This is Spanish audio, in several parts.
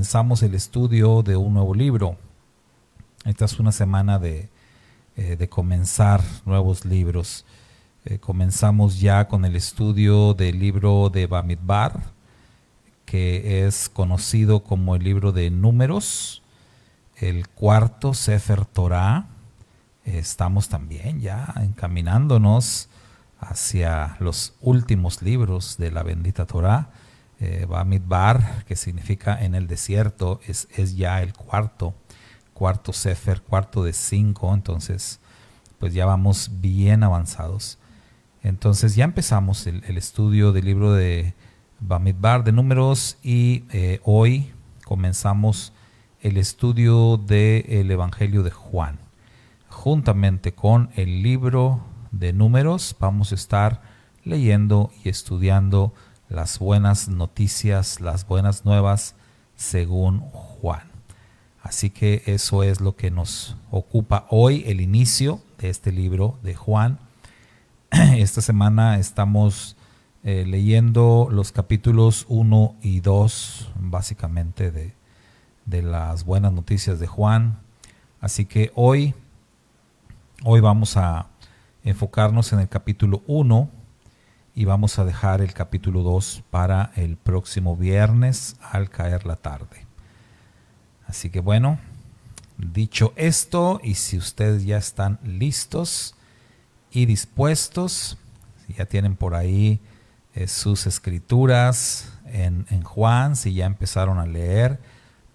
comenzamos el estudio de un nuevo libro. Esta es una semana de comenzar nuevos libros. Comenzamos ya con el estudio del libro de Bamidbar, que es conocido como el libro de Números, el cuarto Sefer Torah. Estamos también ya encaminándonos hacia los últimos libros de la bendita Torah. Bamidbar, que significa en el desierto, es ya el cuarto Sefer, cuarto de 5, entonces pues ya vamos bien avanzados. Entonces ya empezamos el estudio del libro de Bamidbar, de Números, y hoy comenzamos el estudio del Evangelio de Juan. Juntamente con el libro de Números vamos a estar leyendo y estudiando las buenas noticias, las buenas nuevas según Juan. Así que eso es lo que nos ocupa hoy, el inicio de este libro de Juan. Esta semana estamos leyendo los capítulos 1 y 2, básicamente de las buenas noticias de Juan. Así que hoy vamos a enfocarnos en el capítulo 1 y vamos a dejar el capítulo 2 para el próximo viernes al caer la tarde. Así que bueno, dicho esto, y si ustedes ya están listos y dispuestos, si ya tienen por ahí sus escrituras en Juan, si ya empezaron a leer,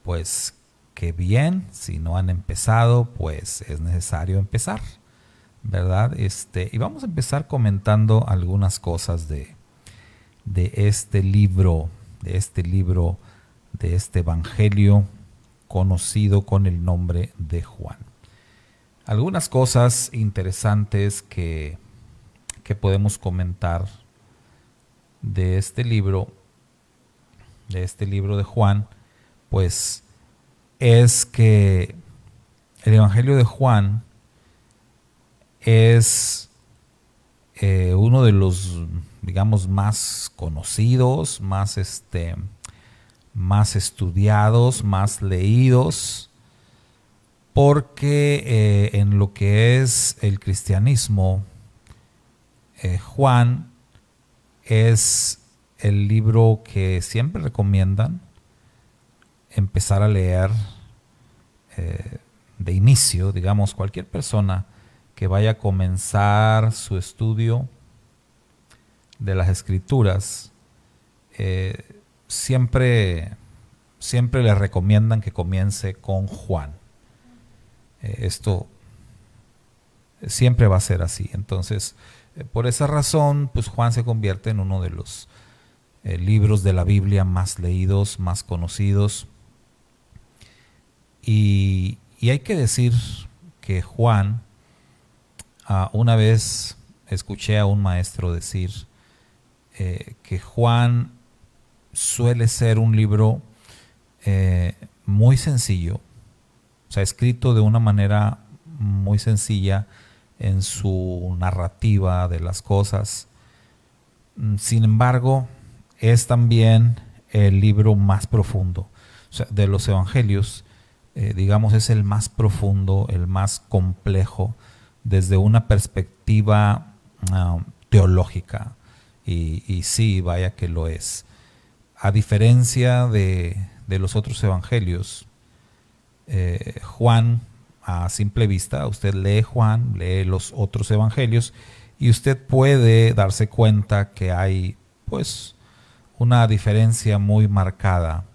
pues qué bien. Si no han empezado, pues es necesario empezar, ¿verdad? Y vamos a empezar comentando algunas cosas de este libro, de este evangelio conocido con el nombre de Juan. Algunas cosas interesantes que podemos comentar de este libro de Juan, pues es que el Evangelio de Juan es uno de los, digamos, más conocidos, más estudiados, más leídos, porque en lo que es el cristianismo, Juan es el libro que siempre recomiendan empezar a leer de inicio. Digamos, cualquier persona que vaya a comenzar su estudio de las escrituras, siempre le recomiendan que comience con Juan. Esto siempre va a ser así. Entonces, por esa razón, pues Juan se convierte en uno de los libros de la Biblia más leídos, más conocidos. Y hay que decir que Juan, una vez escuché a un maestro decir que Juan suele ser un libro muy sencillo, o sea, escrito de una manera muy sencilla en su narrativa de las cosas. Sin embargo, es también el libro más profundo. O sea, de los evangelios, digamos, es el más profundo, el más complejo, desde una perspectiva teológica. Y sí, vaya que lo es. A diferencia de los otros evangelios, Juan, a simple vista, usted lee Juan, lee los otros evangelios y usted puede darse cuenta que hay pues una diferencia muy marcada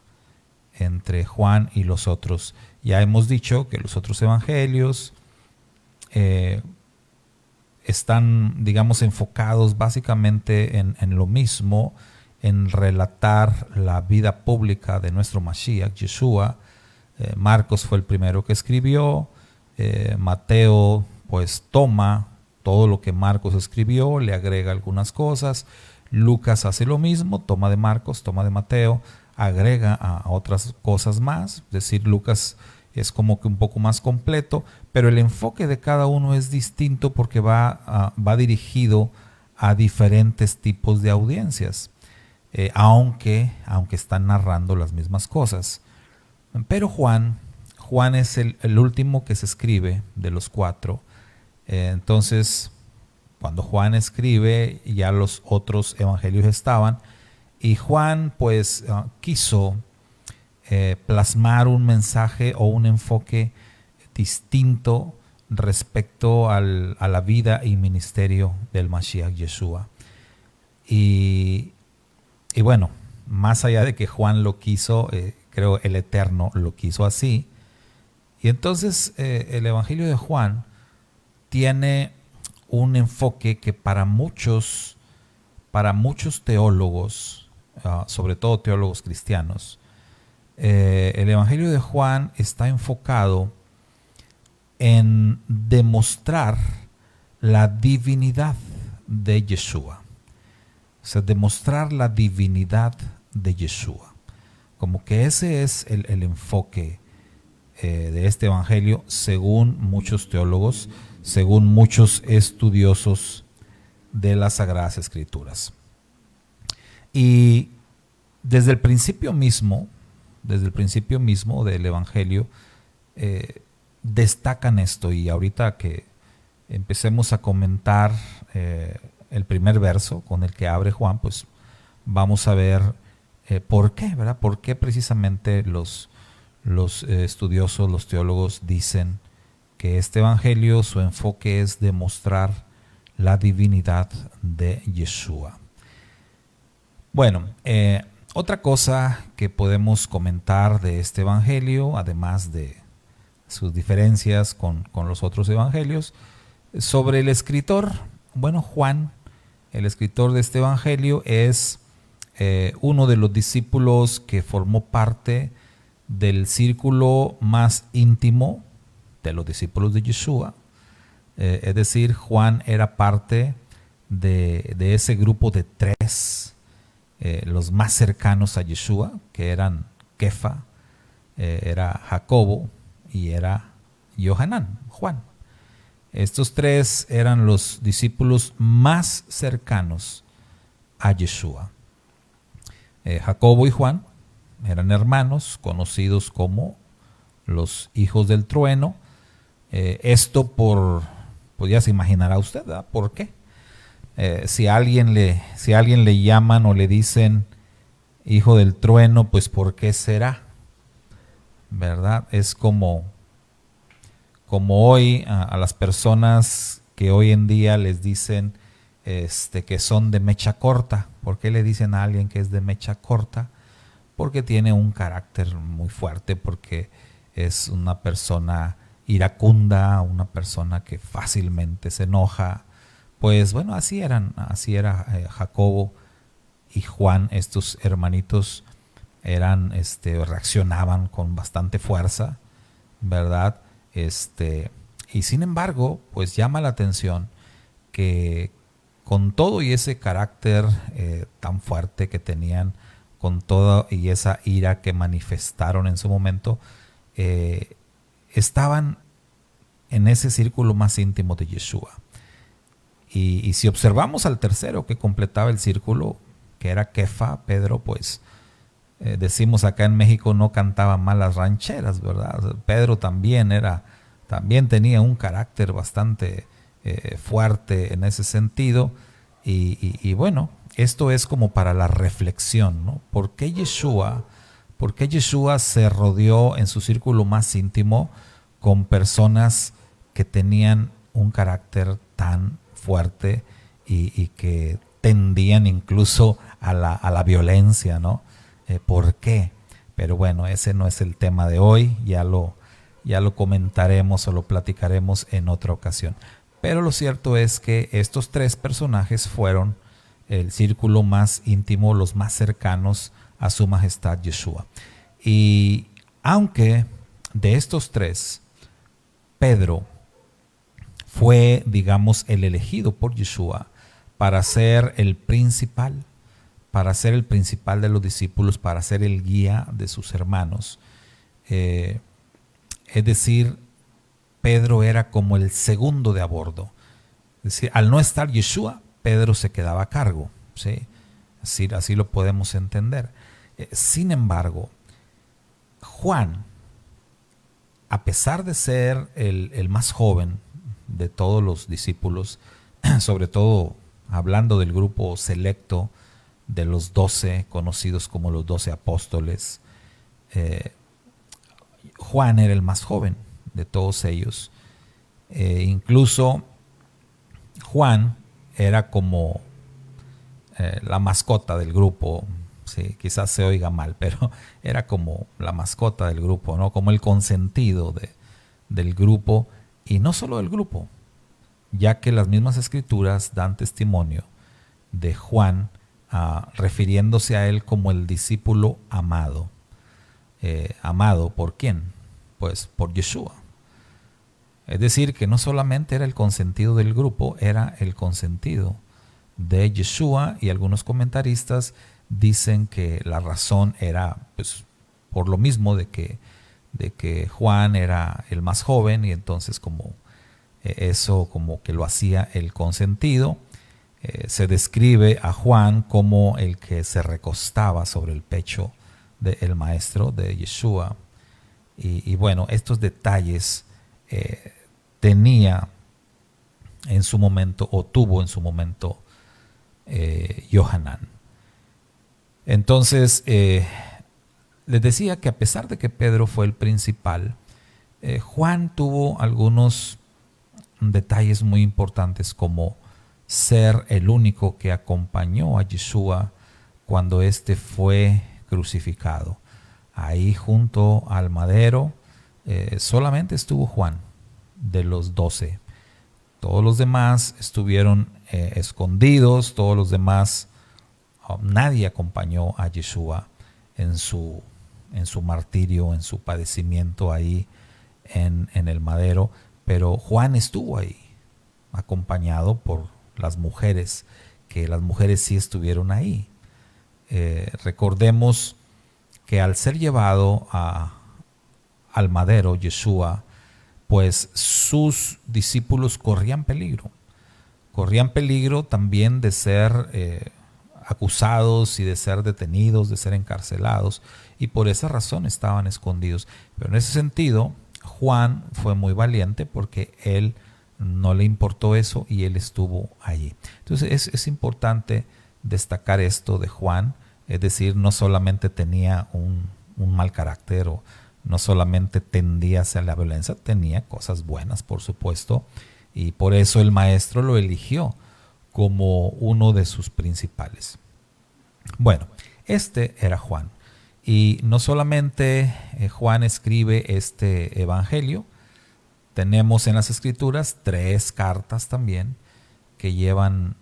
entre Juan y los otros. Ya hemos dicho que los otros evangelios están, digamos, enfocados básicamente en lo mismo, en relatar la vida pública de nuestro Mashiach, Yeshua. Marcos fue el primero que escribió. Mateo pues toma todo lo que Marcos escribió, le agrega algunas cosas. Lucas hace lo mismo, toma de Marcos, toma de Mateo, agrega a otras cosas más. Es decir, Lucas es como que un poco más completo, pero el enfoque de cada uno es distinto porque va dirigido a diferentes tipos de audiencias, aunque están narrando las mismas cosas. Pero Juan es el último que se escribe de los cuatro. Entonces, cuando Juan escribe, ya los otros evangelios estaban, y Juan pues quiso plasmar un mensaje o un enfoque distinto respecto a la vida y ministerio del Mashiach Yeshua. Y bueno, más allá de que Juan lo quiso, creo el Eterno lo quiso así. Y entonces el Evangelio de Juan tiene un enfoque que para muchos teólogos, sobre todo teólogos cristianos, el Evangelio de Juan está enfocado en demostrar la divinidad de Yeshua. O sea, demostrar la divinidad de Yeshua. Como que ese es el enfoque de este evangelio, según muchos teólogos, según muchos estudiosos de las Sagradas Escrituras. Y desde el principio mismo del evangelio, destacan esto, y ahorita que empecemos a comentar el primer verso con el que abre Juan, pues vamos a ver por qué, ¿verdad? ¿Por qué precisamente los estudiosos, los teólogos dicen que este evangelio, su enfoque es demostrar la divinidad de Yeshua? Bueno, otra cosa que podemos comentar de este evangelio, además de sus diferencias con los otros evangelios, sobre el escritor. Bueno, Juan, el escritor de este evangelio, es uno de los discípulos que formó parte del círculo más íntimo de los discípulos de Yeshua. Es decir, Juan era parte de ese grupo de tres, los más cercanos a Yeshua, que eran Kefa, era Jacobo y era Yohanan, Juan. Estos tres eran los discípulos más cercanos a Yeshua. Jacobo y Juan eran hermanos, conocidos como los hijos del trueno. Esto pues ya se imaginará usted, ¿verdad? ¿Por qué? Si a alguien le llaman o le dicen hijo del trueno, pues ¿por qué será? ¿Verdad? Es como hoy a las personas que hoy en día les dicen que son de mecha corta. ¿Por qué le dicen a alguien que es de mecha corta? Porque tiene un carácter muy fuerte, porque es una persona iracunda, una persona que fácilmente se enoja. Pues bueno, así era Jacobo y Juan, estos hermanitos reaccionaban con bastante fuerza, ¿verdad? Y sin embargo, pues llama la atención que con todo y ese carácter tan fuerte que tenían, con toda y esa ira que manifestaron en su momento, estaban en ese círculo más íntimo de Yeshua. Y si observamos al tercero que completaba el círculo, que era Kefa, Pedro, pues decimos acá en México, no cantaba mal las rancheras, ¿verdad? Pedro también tenía un carácter bastante fuerte en ese sentido. Y bueno, esto es como para la reflexión, ¿no? ¿Por qué Yeshua se rodeó en su círculo más íntimo con personas que tenían un carácter tan fuerte y que tendían incluso a la violencia, ¿no? ¿Por qué? Pero bueno, ese no es el tema de hoy, ya lo comentaremos o lo platicaremos en otra ocasión. Pero lo cierto es que estos tres personajes fueron el círculo más íntimo, los más cercanos a su majestad Yeshua. Y aunque de estos tres, Pedro fue, digamos, el elegido por Yeshua para ser el principal de los discípulos, para ser el guía de sus hermanos. Es decir, Pedro era como el segundo de a bordo. Es decir, al no estar Yeshua, Pedro se quedaba a cargo, ¿sí? Así lo podemos entender. Sin embargo, Juan, a pesar de ser el más joven de todos los discípulos, sobre todo hablando del grupo selecto de los 12, conocidos como los 12 apóstoles, Juan era el más joven de todos ellos. Incluso Juan era como la mascota del grupo. Sí, quizás se oiga mal, pero era como la mascota del grupo, ¿no? Como el consentido del grupo, y no solo del grupo, ya que las mismas escrituras dan testimonio de Juan, refiriéndose a él como el discípulo amado. ¿Amado por quién? Pues por Yeshua. Es decir, que no solamente era el consentido del grupo, era el consentido de Yeshua, y algunos comentaristas dicen que la razón era pues por lo mismo de que Juan era el más joven, y entonces como eso como que lo hacía el consentido. Se describe a Juan como el que se recostaba sobre el pecho del maestro, de Yeshua. Y bueno, estos detalles tenía en su momento, o tuvo en su momento, Yohanan. Entonces, les decía que a pesar de que Pedro fue el principal, Juan tuvo algunos detalles muy importantes, como ser el único que acompañó a Yeshua cuando éste fue crucificado. Ahí junto al madero solamente estuvo Juan de los 12. Todos los demás estuvieron escondidos, todos los demás, nadie acompañó a Yeshua en su martirio, en su padecimiento ahí en el madero, pero Juan estuvo ahí, acompañado por las mujeres, que las mujeres sí estuvieron ahí. Recordemos que al ser llevado al madero, Yeshua, pues sus discípulos corrían peligro también de ser acusados y de ser detenidos, de ser encarcelados, y por esa razón estaban escondidos. Pero en ese sentido, Juan fue muy valiente, porque él no le importó eso y él estuvo allí. Entonces es importante destacar esto de Juan, es decir, no solamente tenía un mal carácter, o no solamente tendía hacia la violencia, tenía cosas buenas, por supuesto, y por eso el maestro lo eligió como uno de sus principales. Bueno, este era Juan. Y no solamente Juan escribe este evangelio, tenemos en las escrituras 3 cartas también que llevan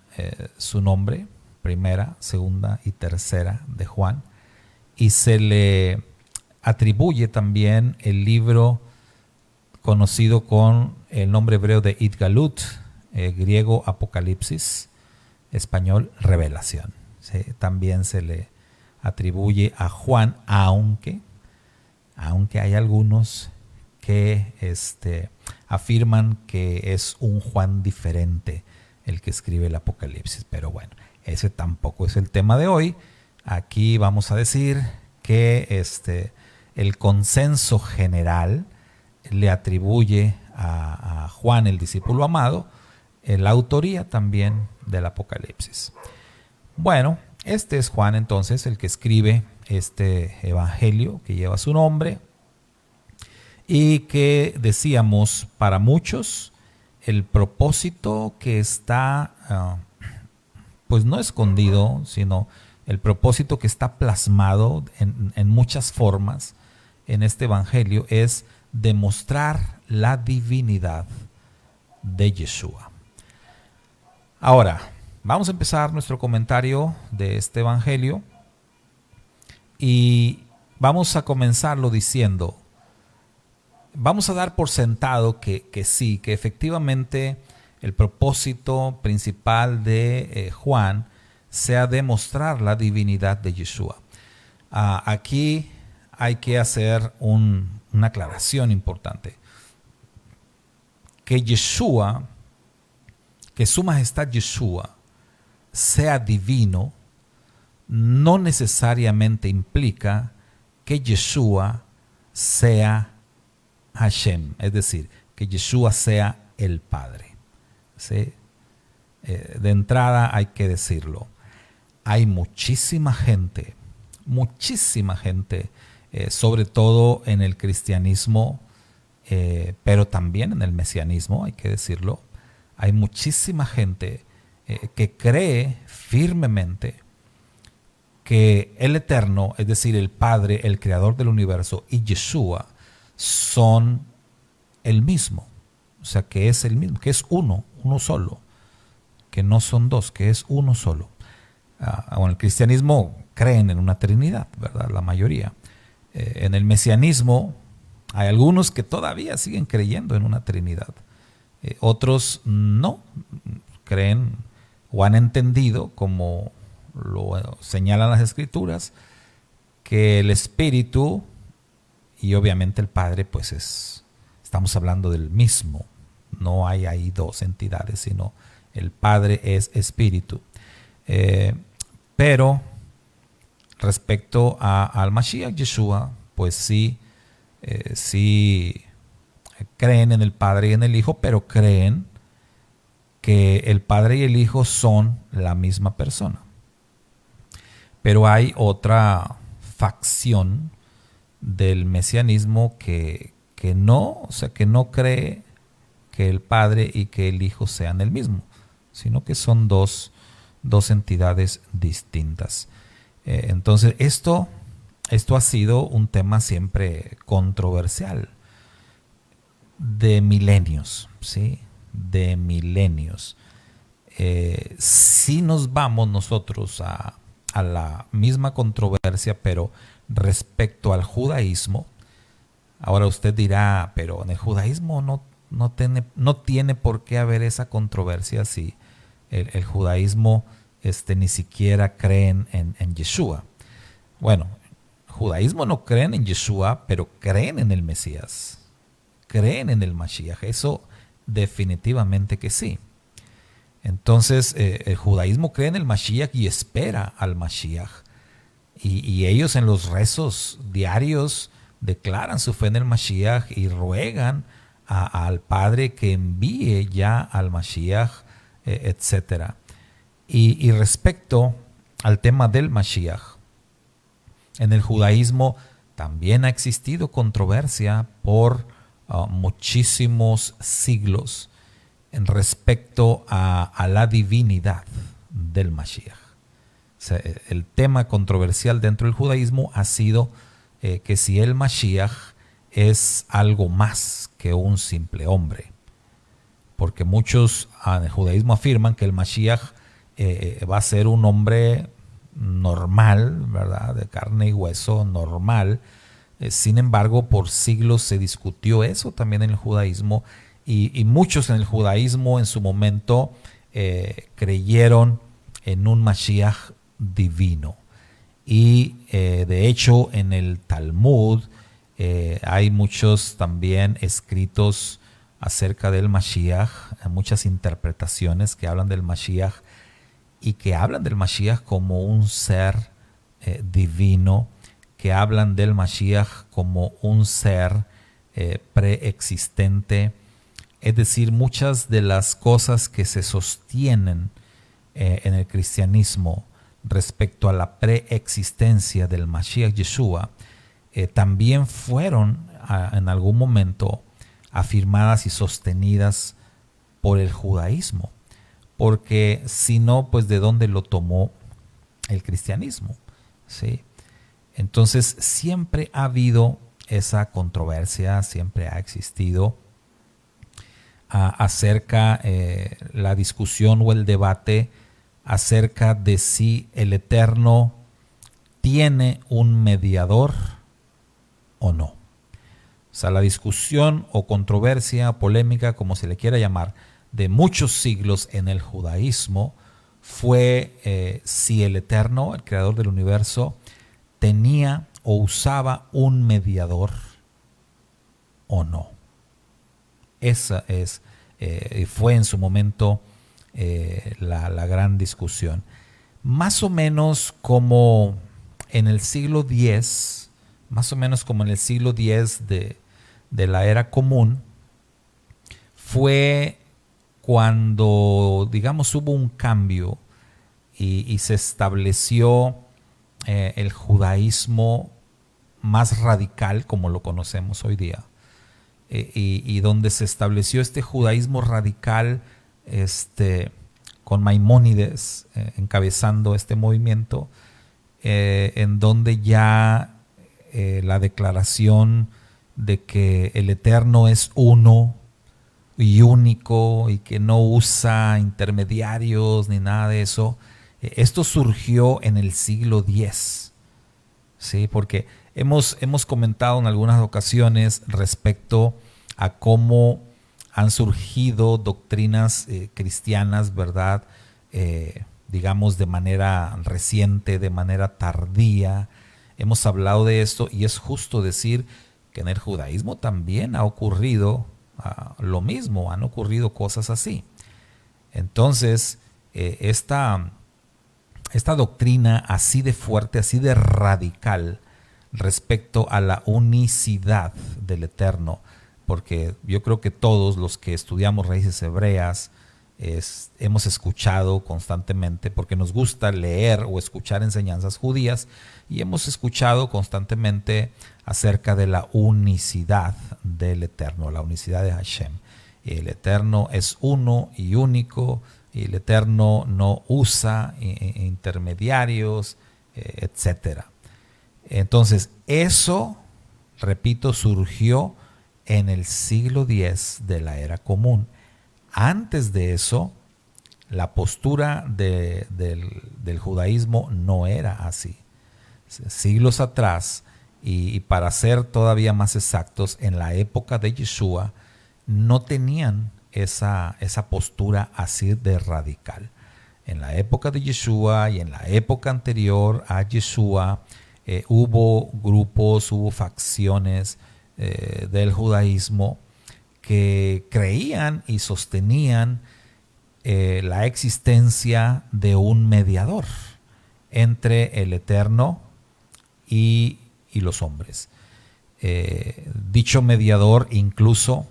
su nombre, primera, segunda y tercera de Juan, y se le atribuye también el libro conocido con el nombre hebreo de Itgalut, griego Apocalipsis, español Revelación. ¿Sí? También se le atribuye a Juan, aunque hay algunos que afirman que es un Juan diferente el que escribe el Apocalipsis. Pero bueno, ese tampoco es el tema de hoy. Aquí vamos a decir que el consenso general le atribuye a Juan, el discípulo amado, la autoría también del Apocalipsis. Bueno, este es Juan entonces el que escribe este evangelio que lleva su nombre, y que decíamos, para muchos el propósito que está pues no escondido, sino el propósito que está plasmado en muchas formas en este evangelio es demostrar la divinidad de Yeshua. Ahora, vamos a empezar nuestro comentario de este evangelio, y vamos a comenzarlo diciendo, vamos a dar por sentado que sí, que efectivamente el propósito principal de Juan sea demostrar la divinidad de Yeshua. Aquí hay que hacer una aclaración importante. Que Yeshua, que su majestad Yeshua sea divino, no necesariamente implica que Yeshua sea Hashem, es decir, que Yeshua sea el Padre. ¿Sí? De entrada hay que decirlo. Hay muchísima gente, sobre todo en el cristianismo, pero también en el mesianismo, hay que decirlo. Hay muchísima gente que cree firmemente que el Eterno, es decir, el Padre, el Creador del universo, y Yeshua son el mismo. O sea, que es el mismo, que es uno solo, que no son dos, que es uno solo. En el cristianismo creen en una Trinidad, ¿verdad? La mayoría. En el mesianismo hay algunos que todavía siguen creyendo en una Trinidad. Otros no, creen o han entendido, como lo señalan las Escrituras, que el Espíritu y obviamente el Padre, pues estamos hablando del mismo. No hay ahí dos entidades, sino el Padre es Espíritu. Pero respecto al Mashiach Yeshua, pues sí creen en el Padre y en el Hijo, pero creen que el Padre y el Hijo son la misma persona. Pero hay otra facción del mesianismo que no, o sea, que no cree que el Padre y que el Hijo sean el mismo, sino que son dos entidades distintas. Entonces, esto ha sido un tema siempre controversial de milenios, ¿sí? De milenios. Si nos vamos nosotros a la misma controversia, pero respecto al judaísmo, ahora usted dirá, pero en el judaísmo no tiene por qué haber esa controversia si el judaísmo ni siquiera creen en Yeshua. Bueno, el judaísmo no creen en Yeshua, pero creen en el Mesías, creen en el Mashiach. Eso definitivamente que sí. Entonces, el judaísmo cree en el Mashiach y espera al Mashiach. Y ellos en los rezos diarios declaran su fe en el Mashiach y ruegan al Padre que envíe ya al Mashiach, etc. Y respecto al tema del Mashiach, en el judaísmo también ha existido controversia por muchísimos siglos en respecto a la divinidad del Mashiach. O sea, el tema controversial dentro del judaísmo ha sido que si el Mashiach es algo más que un simple hombre. Porque muchos en el judaísmo afirman que el Mashiach va a ser un hombre normal, ¿verdad? De carne y hueso, normal. Sin embargo, por siglos se discutió eso también en el judaísmo y muchos en el judaísmo en su momento creyeron en un Mashiach divino. Y de hecho en el Talmud hay muchos también escritos acerca del Mashiach, muchas interpretaciones que hablan del Mashiach y que hablan del Mashiach como un ser divino, que hablan del Mashiach como un ser preexistente. Es decir, muchas de las cosas que se sostienen en el cristianismo respecto a la preexistencia del Mashiach Yeshua también fueron en algún momento afirmadas y sostenidas por el judaísmo. Porque si no, pues ¿de dónde lo tomó el cristianismo? ¿Sí? Entonces siempre ha habido esa controversia, siempre ha existido acerca la discusión o el debate acerca de si el Eterno tiene un mediador o no. O sea, la discusión o controversia, polémica, como se le quiera llamar, de muchos siglos en el judaísmo fue si el Eterno, el Creador del universo, tenía o usaba un mediador o no. Esa fue en su momento la gran discusión. Más o menos como en el siglo X más o menos como en el siglo X de la era común, fue cuando, digamos, hubo un cambio y se estableció el judaísmo más radical como lo conocemos hoy día. Y donde se estableció este judaísmo radical con Maimónides encabezando este movimiento, en donde ya la declaración de que el Eterno es uno y único y que no usa intermediarios ni nada de eso, esto surgió en el siglo X, ¿sí? Porque hemos comentado en algunas ocasiones respecto a cómo han surgido doctrinas cristianas, ¿verdad? Digamos de manera reciente, de manera tardía. Hemos hablado de esto y es justo decir que en el judaísmo también ha ocurrido lo mismo, han ocurrido cosas así. Entonces, esta doctrina así de fuerte, así de radical respecto a la unicidad del Eterno, porque yo creo que todos los que estudiamos raíces hebreas hemos escuchado constantemente, porque nos gusta leer o escuchar enseñanzas judías, y hemos escuchado constantemente acerca de la unicidad del Eterno, la unicidad de Hashem. El Eterno es uno y único, y el Eterno no usa intermediarios, etc. Entonces, eso, repito, surgió en el siglo X de la era común. Antes de eso, la postura del judaísmo no era así. Siglos atrás, y para ser todavía más exactos, en la época de Yeshua, no tenían esa postura así de radical. En la época de Yeshua y en la época anterior a Yeshua, hubo grupos, hubo facciones del judaísmo que creían y sostenían la existencia de un mediador entre el Eterno y los hombres. Dicho mediador, incluso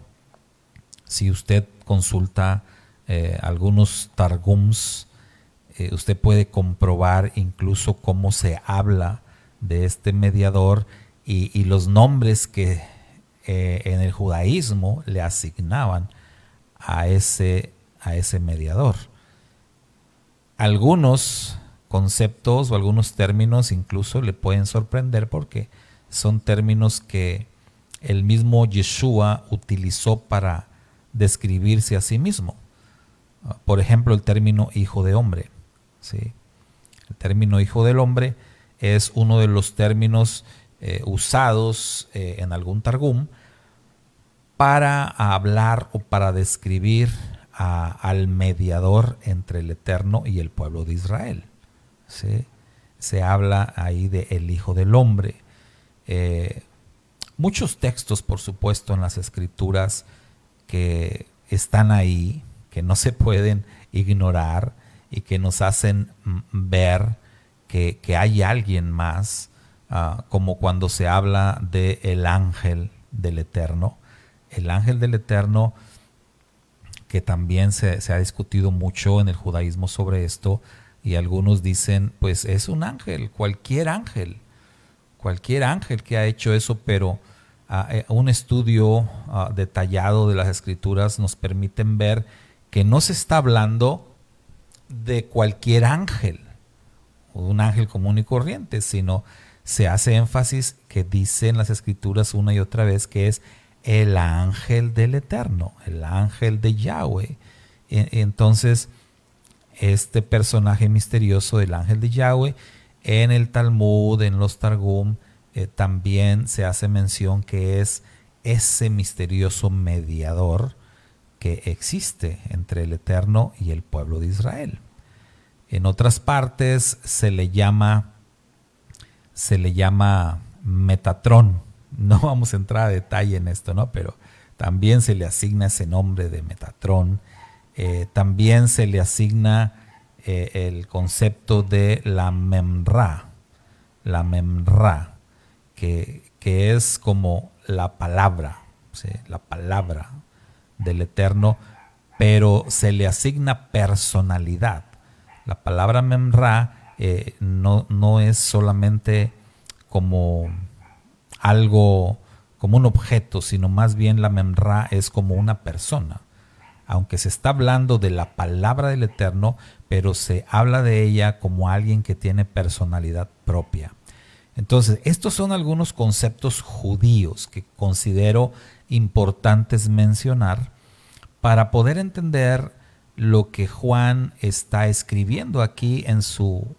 si usted consulta algunos targums, usted puede comprobar incluso cómo se habla de este mediador y los nombres que en el judaísmo le asignaban a ese mediador. Algunos conceptos o algunos términos incluso le pueden sorprender porque son términos que el mismo Yeshua utilizó para describirse a sí mismo. Por ejemplo, el término hijo de hombre, ¿sí? El término hijo del hombre es uno de los términos usados en algún targum para hablar o para describir al mediador entre el Eterno y el pueblo de Israel, ¿sí? Se habla ahí de el hijo del hombre. Muchos textos, por supuesto, en las escrituras que están ahí, que no se pueden ignorar y que nos hacen ver que hay alguien más, como cuando se habla de el ángel del Eterno. El ángel del Eterno, que también se ha discutido mucho en el judaísmo sobre esto, y algunos dicen, pues es un ángel que ha hecho eso, pero un estudio detallado de las escrituras nos permiten ver que no se está hablando de cualquier ángel, o un ángel común y corriente, sino se hace énfasis que dicen las escrituras una y otra vez que es el ángel del Eterno, el ángel de Yahweh. Entonces, este personaje misterioso del ángel de Yahweh, en el Talmud, en los Targum, también se hace mención que es ese misterioso mediador que existe entre el Eterno y el pueblo de Israel. En otras partes se le llama Metatrón. No vamos a entrar a detalle en esto, ¿no? Pero también se le asigna ese nombre de Metatrón. También se le asigna el concepto de la Memra, que que es como la palabra, ¿sí? La palabra del Eterno, pero se le asigna personalidad. La palabra Memra no es solamente como algo, como un objeto, sino más bien la Memra es como una persona. Aunque se está hablando de la palabra del Eterno, pero se habla de ella como alguien que tiene personalidad propia. Entonces, estos son algunos conceptos judíos que considero importantes mencionar para poder entender lo que Juan está escribiendo aquí en su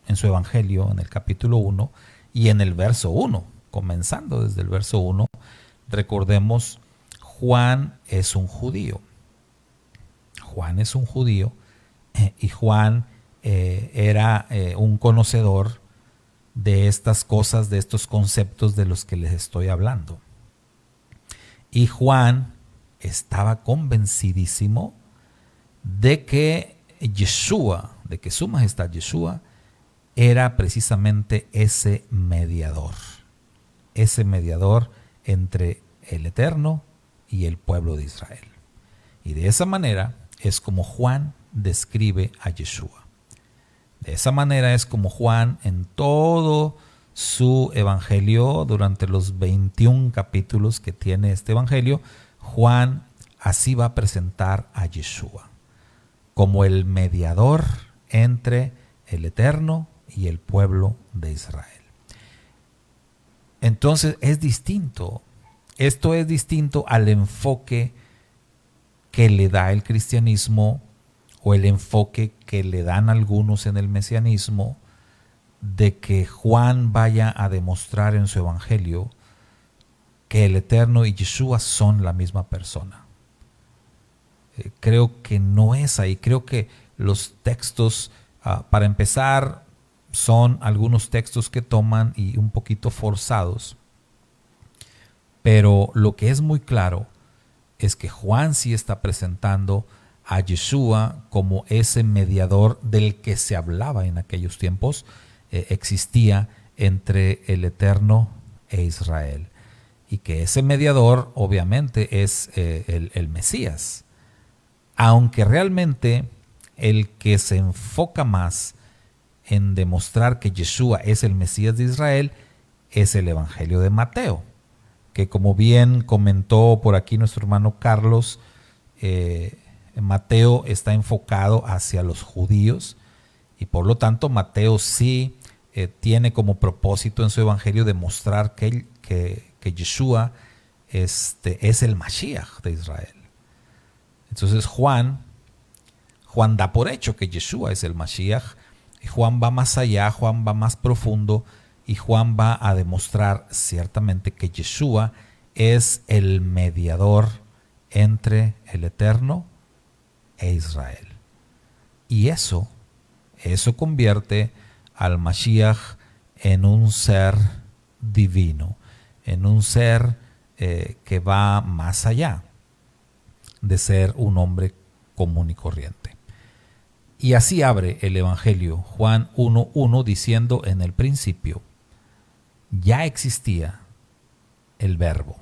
Evangelio, en el capítulo 1 y en el verso 1, comenzando desde el verso 1. Recordemos, Juan es un judío. Juan es un judío y Juan era un conocedor de estas cosas, de estos conceptos de los que les estoy hablando. Y Juan estaba convencidísimo de que Yeshua, de que su majestad Yeshua, era precisamente ese mediador entre el Eterno y el pueblo de Israel. Y de esa manera es como Juan describe a Yeshua. De esa manera es como Juan en todo su evangelio, durante los 21 capítulos que tiene este evangelio, Juan así va a presentar a Yeshua como el mediador entre el Eterno y el pueblo de Israel. Entonces es distinto, esto es distinto al enfoque que le da el cristianismo o el enfoque que le dan algunos en el mesianismo, de que Juan vaya a demostrar en su evangelio que el Eterno y Yeshua son la misma persona. Creo que no es ahí. Creo que los textos, para empezar, son algunos textos que toman y un poquito forzados. Pero lo que es muy claro es que Juan sí está presentando a Yeshua como ese mediador del que se hablaba en aquellos tiempos, existía entre el Eterno e Israel. Y que ese mediador obviamente es el Mesías. Aunque realmente el que se enfoca más en demostrar que Yeshua es el Mesías de Israel es el Evangelio de Mateo, que como bien comentó por aquí nuestro hermano Carlos, Mateo está enfocado hacia los judíos y por lo tanto Mateo sí tiene como propósito en su evangelio demostrar que Yeshua es el Mashiach de Israel. Entonces Juan da por hecho que Yeshua es el Mashiach, y Juan va más allá, Juan va más profundo, y Juan va a demostrar ciertamente que Yeshua es el mediador entre el Eterno e Israel. Y eso convierte al Mashiach en un ser divino, en un ser que va más allá de ser un hombre común y corriente. Y así abre el Evangelio Juan 1:1 diciendo: en el principio ya existía el Verbo.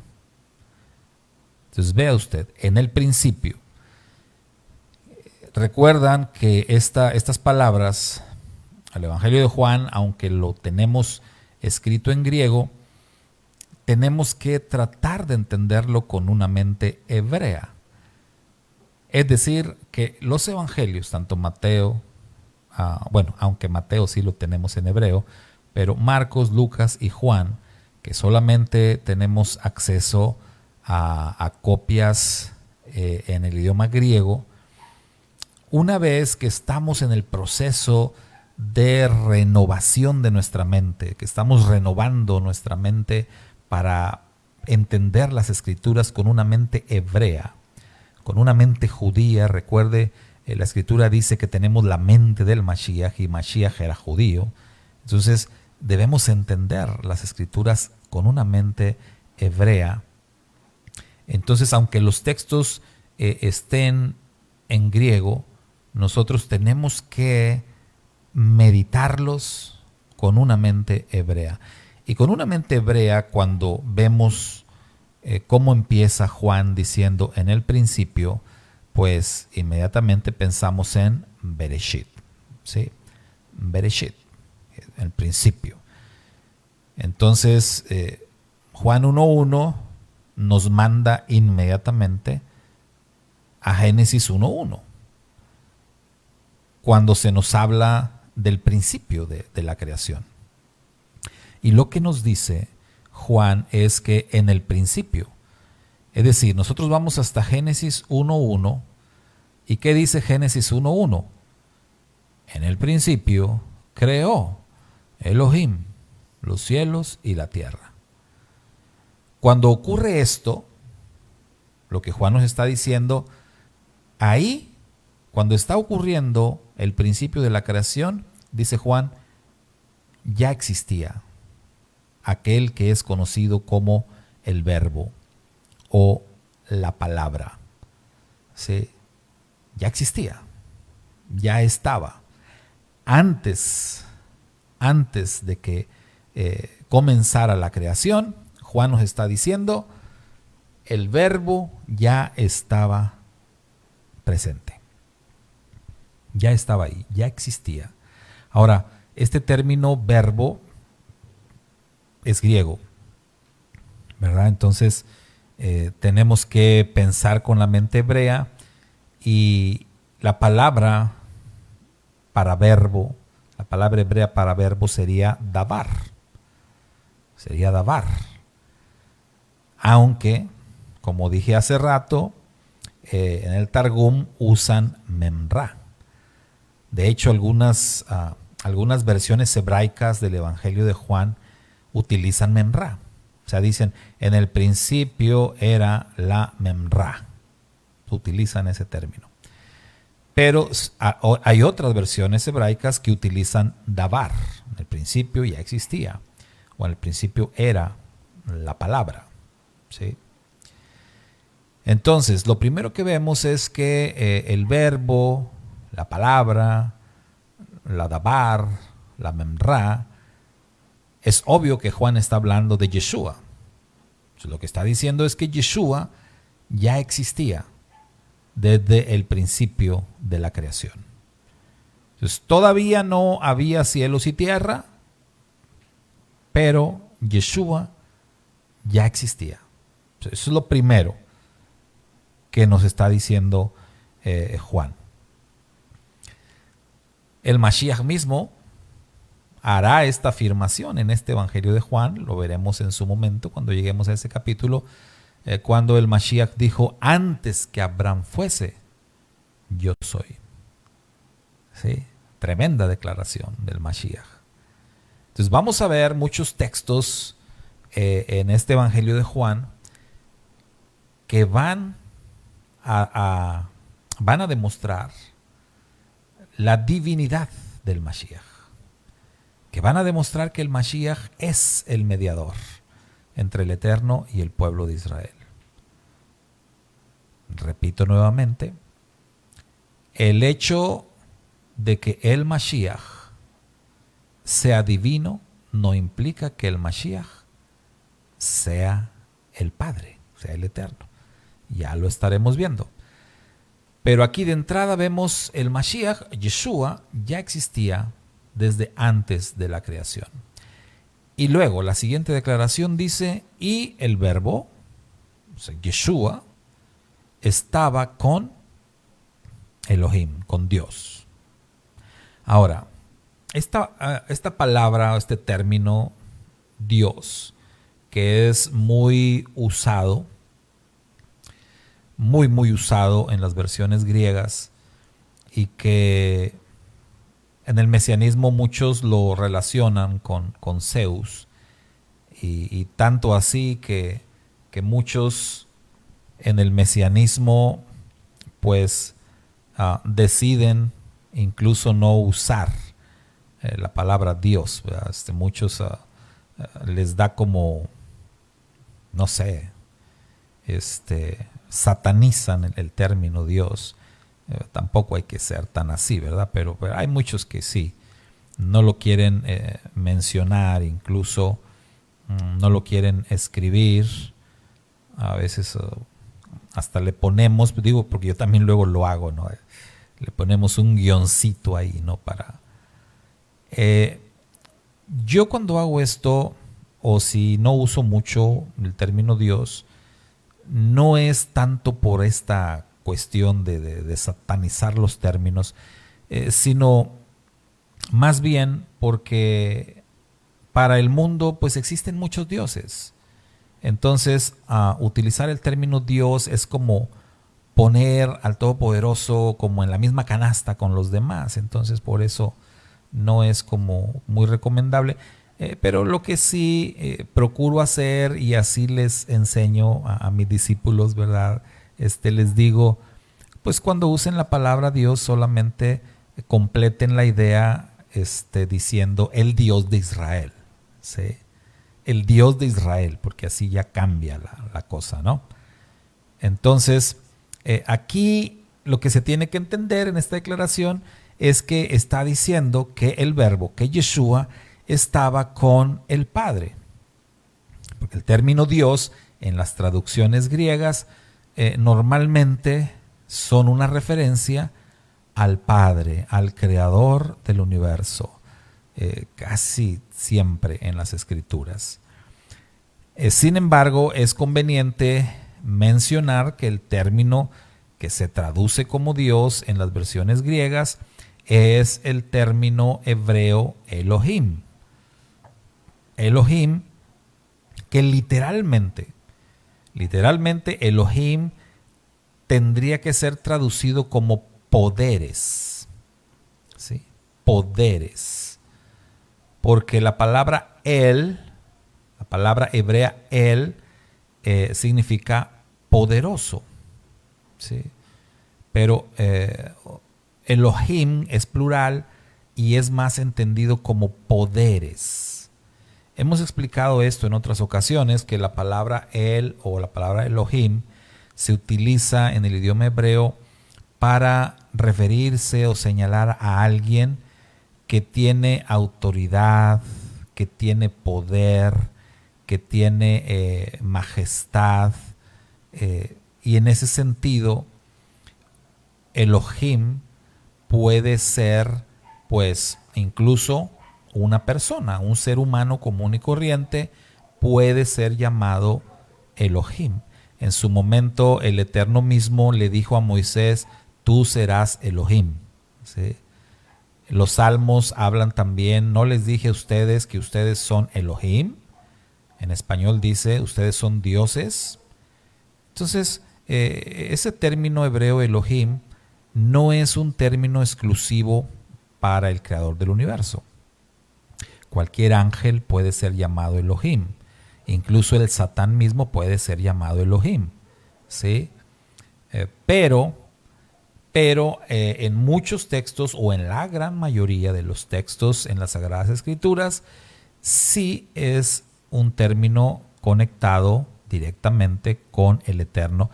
Entonces vea usted, en el principio. Recuerdan que estas palabras, el Evangelio de Juan, aunque lo tenemos escrito en griego, tenemos que tratar de entenderlo con una mente hebrea. Es decir, que los evangelios, tanto Mateo, aunque Mateo sí lo tenemos en hebreo, pero Marcos, Lucas y Juan, que solamente tenemos acceso a copias en el idioma griego, una vez que estamos en el proceso de renovación de nuestra mente, que estamos renovando nuestra mente para entender las escrituras con una mente hebrea, con una mente judía. Recuerde, la escritura dice que tenemos la mente del Mashiach y Mashiach era judío. Entonces debemos entender las escrituras con una mente hebrea. Entonces, aunque los textos estén en griego, nosotros tenemos que meditarlos con una mente hebrea. Y con una mente hebrea, cuando vemos cómo empieza Juan diciendo en el principio, pues inmediatamente pensamos en Bereshit, ¿sí? Bereshit, el principio. Entonces, Juan 1.1 nos manda inmediatamente a Génesis 1.1, cuando se nos habla del principio de la creación. Y lo que nos dice Juan es que en el principio, es decir, nosotros vamos hasta Génesis 1.1, ¿y qué dice Génesis 1.1? En el principio creó Elohim los cielos y la tierra. Cuando ocurre esto, lo que Juan nos está diciendo, ahí, cuando está ocurriendo el principio de la creación, dice Juan, ya existía aquel que es conocido como el Verbo o la palabra. ¿Sí? Ya existía, ya estaba. Antes de que comenzara la creación, Juan nos está diciendo, el Verbo ya estaba presente. Ya estaba ahí, ya existía. Ahora, este término verbo es griego, ¿verdad? Entonces, tenemos que pensar con la mente hebrea, y la palabra para verbo, la palabra hebrea para verbo sería davar. Sería davar. Aunque, como dije hace rato, en el Targum usan memra. De hecho, algunas versiones hebraicas del Evangelio de Juan utilizan memra. O sea, dicen, en el principio era la memra. Utilizan ese término. Pero hay otras versiones hebraicas que utilizan davar. En el principio ya existía, o en el principio era la palabra. ¿Sí? Entonces, lo primero que vemos es que el verbo, la palabra, la davar, la memra, es obvio que Juan está hablando de Yeshua. Entonces, lo que está diciendo es que Yeshua ya existía desde el principio de la creación. Entonces, todavía no había cielos y tierra, pero Yeshua ya existía. Entonces, eso es lo primero que nos está diciendo Juan. El Mashiach mismo hará esta afirmación en este Evangelio de Juan, lo veremos en su momento cuando lleguemos a ese capítulo, cuando el Mashiach dijo, antes que Abraham fuese, yo soy. ¿Sí? Tremenda declaración del Mashiach. Entonces vamos a ver muchos textos en este Evangelio de Juan que van a demostrar la divinidad del Mashiach, que van a demostrar que el Mashiach es el mediador entre el Eterno y el pueblo de Israel. Repito nuevamente, el hecho de que el Mashiach sea divino no implica que el Mashiach sea el Padre, sea el Eterno. Ya lo estaremos viendo. Pero aquí de entrada vemos el Mashiach, Yeshua, ya existía desde antes de la creación. Y luego la siguiente declaración dice, y el verbo, o sea, Yeshua, estaba con Elohim, con Dios. Ahora, esta palabra, este término, Dios, que es muy usado, muy usado en las versiones griegas, y que en el mesianismo muchos lo relacionan con Zeus, y tanto así que muchos en el mesianismo pues deciden incluso no usar la palabra Dios. Muchos les da como, no sé, satanizan el término Dios. Tampoco hay que ser tan así, ¿verdad? Pero hay muchos que sí, no lo quieren mencionar, incluso no lo quieren escribir. A veces hasta le ponemos, digo, porque yo también luego lo hago, ¿no? Le ponemos un guioncito ahí, ¿no? Yo cuando hago esto, o si no uso mucho el término Dios, no es tanto por esta cuestión de satanizar los términos, sino más bien porque para el mundo pues existen muchos dioses. Entonces, utilizar el término Dios es como poner al Todopoderoso como en la misma canasta con los demás. Entonces, por eso no es como muy recomendable. Pero lo que sí procuro hacer, y así les enseño a mis discípulos, ¿verdad? Les digo, pues cuando usen la palabra Dios solamente completen la idea diciendo el Dios de Israel, ¿sí? El Dios de Israel, porque así ya cambia la cosa, ¿no? Entonces, aquí lo que se tiene que entender en esta declaración es que está diciendo que el verbo, que Yeshua, estaba con el Padre. Porque el término Dios en las traducciones griegas normalmente son una referencia al Padre, al Creador del universo, casi siempre en las Escrituras. Sin embargo, es conveniente mencionar que el término que se traduce como Dios en las versiones griegas es el término hebreo Elohim. Elohim, que literalmente Elohim tendría que ser traducido como poderes, ¿sí? Poderes, porque la palabra la palabra hebrea significa poderoso, ¿sí? Pero Elohim es plural y es más entendido como poderes. Hemos explicado esto en otras ocasiones, que la palabra El o la palabra Elohim se utiliza en el idioma hebreo para referirse o señalar a alguien que tiene autoridad, que tiene poder, que tiene majestad, y en ese sentido Elohim puede ser pues incluso una persona, un ser humano común y corriente puede ser llamado Elohim. En su momento el Eterno mismo le dijo a Moisés, tú serás Elohim, ¿sí? Los salmos hablan también, no les dije a ustedes que ustedes son Elohim. En español dice, ustedes son dioses. Entonces, ese término hebreo Elohim no es un término exclusivo para el creador del universo. Cualquier ángel puede ser llamado Elohim. Incluso el Satán mismo puede ser llamado Elohim, ¿sí? Pero en muchos textos, o en la gran mayoría de los textos en las Sagradas Escrituras, sí es un término conectado directamente con el Eterno.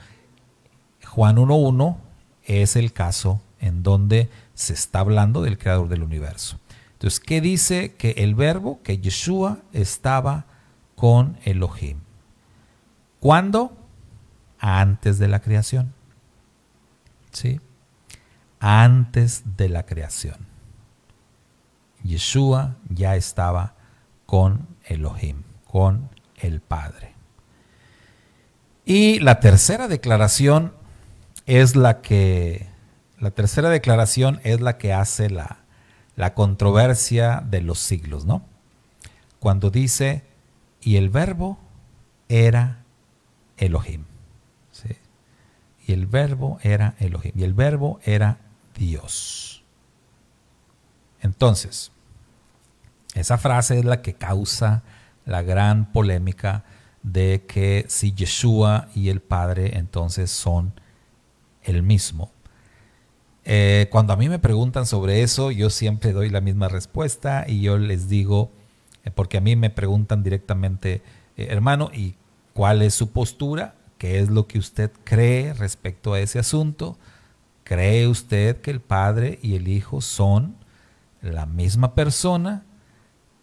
Juan 1.1 es el caso en donde se está hablando del Creador del universo. Entonces, ¿qué dice? Que el verbo, que Yeshua, estaba con Elohim. ¿Cuándo? Antes de la creación. ¿Sí? Antes de la creación. Yeshua ya estaba con Elohim, con el Padre. Y la tercera declaración es la que hace la controversia de los siglos, ¿no? Cuando dice, y el verbo era Elohim, ¿sí? Y el verbo era Elohim, y el verbo era Dios. Entonces, esa frase es la que causa la gran polémica de que si Yeshua y el Padre entonces son el mismo. Cuando a mí me preguntan sobre eso, yo siempre doy la misma respuesta y yo les digo, porque a mí me preguntan directamente, hermano, ¿y cuál es su postura? ¿Qué es lo que usted cree respecto a ese asunto? ¿Cree usted que el Padre y el Hijo son la misma persona?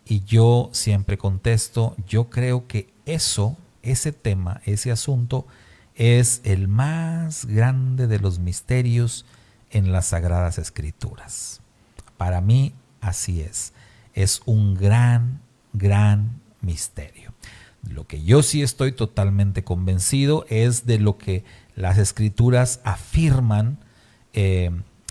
Y yo siempre contesto, yo creo que ese tema, ese asunto, es el más grande de los misterios en las Sagradas Escrituras. Para mí, así es. Es un gran, gran misterio. Lo que yo sí estoy totalmente convencido es de lo que las Escrituras afirman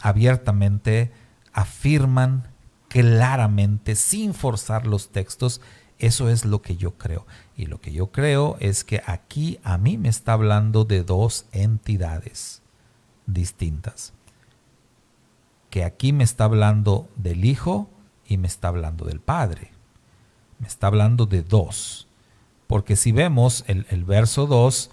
abiertamente, afirman claramente, sin forzar los textos. Eso es lo que yo creo. Y lo que yo creo es que aquí a mí me está hablando de dos entidades distintas. Que aquí me está hablando del Hijo y me está hablando del Padre. Me está hablando de dos. Porque si vemos el verso 2,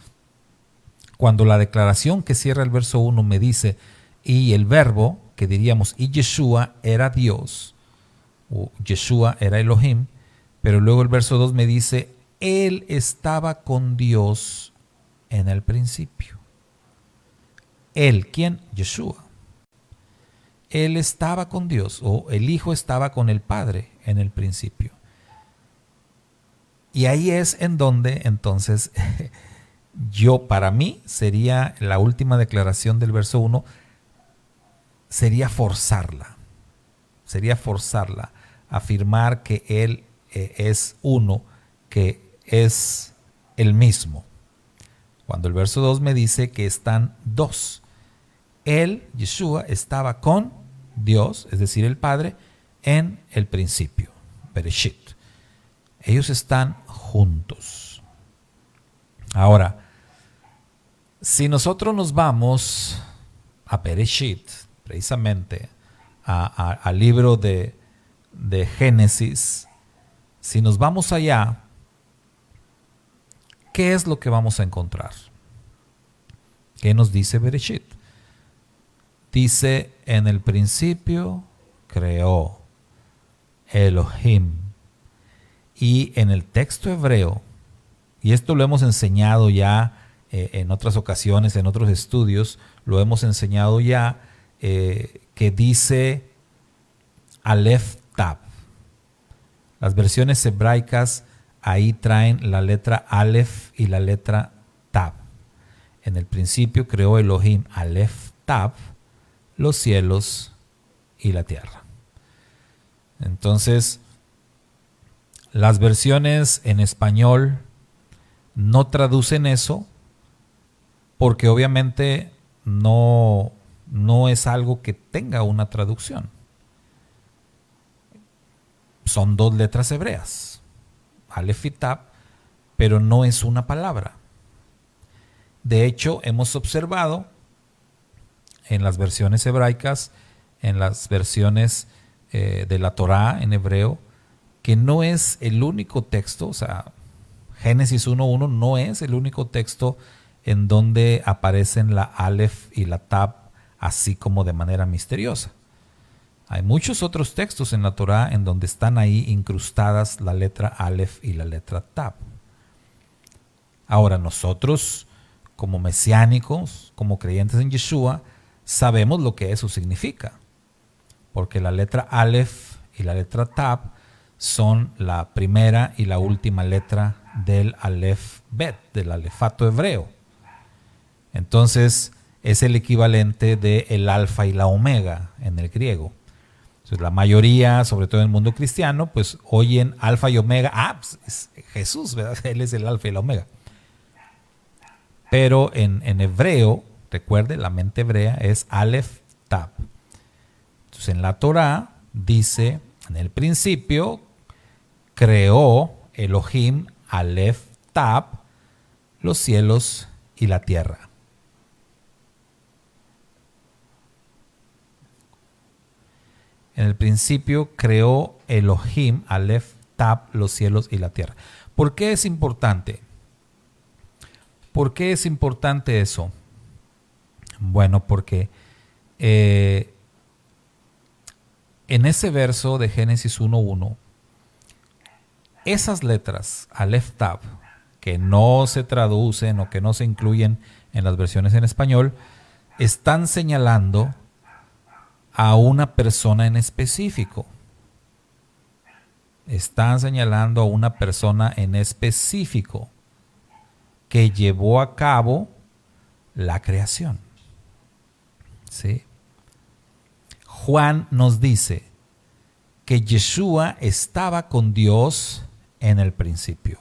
cuando la declaración que cierra el verso 1 me dice, y el verbo, que diríamos, y Yeshua era Dios, o Yeshua era Elohim, pero luego el verso 2 me dice, Él estaba con Dios en el principio. Él, ¿quién? Yeshua. Él estaba con Dios, o el Hijo estaba con el Padre en el principio. Y ahí es en donde, entonces, para mí, sería la última declaración del verso 1, sería forzarla, afirmar que Él es uno, que es el mismo. Cuando el verso 2 me dice que están dos. Él, Yeshua, estaba con Dios, es decir, el Padre, en el principio, Bereshit. Ellos están juntos. Ahora, si nosotros nos vamos a Bereshit, precisamente al libro de Génesis, si nos vamos allá, ¿qué es lo que vamos a encontrar? ¿Qué nos dice Bereshit? Dice, en el principio creó Elohim. Y en el texto hebreo, y esto lo hemos enseñado ya en otras ocasiones, en otros estudios, lo hemos enseñado ya, que dice Aleph Tab. Las versiones hebraicas ahí traen la letra Aleph y la letra Tab. En el principio creó Elohim, Aleph Tab, los cielos y la tierra. Entonces, las versiones en español no traducen eso porque obviamente no es algo que tenga una traducción. Son dos letras hebreas, Aleph y Tab, pero no es una palabra. De hecho, hemos observado en las versiones hebraicas, en las versiones de la Torá en hebreo, que no es el único texto, o sea, Génesis 1.1 no es el único texto en donde aparecen la Aleph y la Tab así como de manera misteriosa. Hay muchos otros textos en la Torá en donde están ahí incrustadas la letra Aleph y la letra Tab. Ahora nosotros, como mesiánicos, como creyentes en Yeshua, sabemos lo que eso significa, porque la letra Aleph y la letra Tab son la primera y la última letra del Aleph Bet, del alefato hebreo. Entonces es el equivalente de el alfa y la omega en el griego. Entonces, la mayoría, sobre todo en el mundo cristiano, pues oyen alfa y omega. Pues es Jesús, ¿verdad? Él es el alfa y la omega. Pero en hebreo, recuerde, la mente hebrea es Aleph Tab. Entonces en la Torá dice, en el principio creó Elohim Aleph Tab los cielos y la tierra. En el principio creó Elohim Aleph Tab los cielos y la tierra. ¿Por qué es importante? ¿Por qué es importante eso? Bueno, porque en ese verso de Génesis 1.1, esas letras, Aleph Tab, que no se traducen o que no se incluyen en las versiones en español, están señalando a una persona en específico. están señalando a una persona en específico que llevó a cabo la creación. ¿Sí? Juan nos dice que Yeshua estaba con Dios en el principio.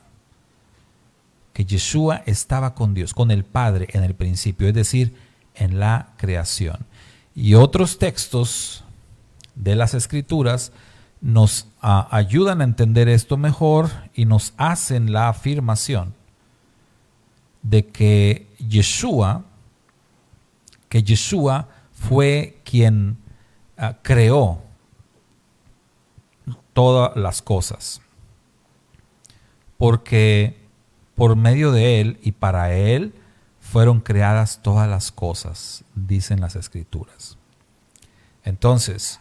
Que Yeshua estaba con Dios, con el Padre en el principio, es decir, en la creación. Y otros textos de las Escrituras nos ayudan a entender esto mejor y nos hacen la afirmación de que Yeshua fue quien creó todas las cosas, porque por medio de Él y para Él fueron creadas todas las cosas, dicen las Escrituras. Entonces,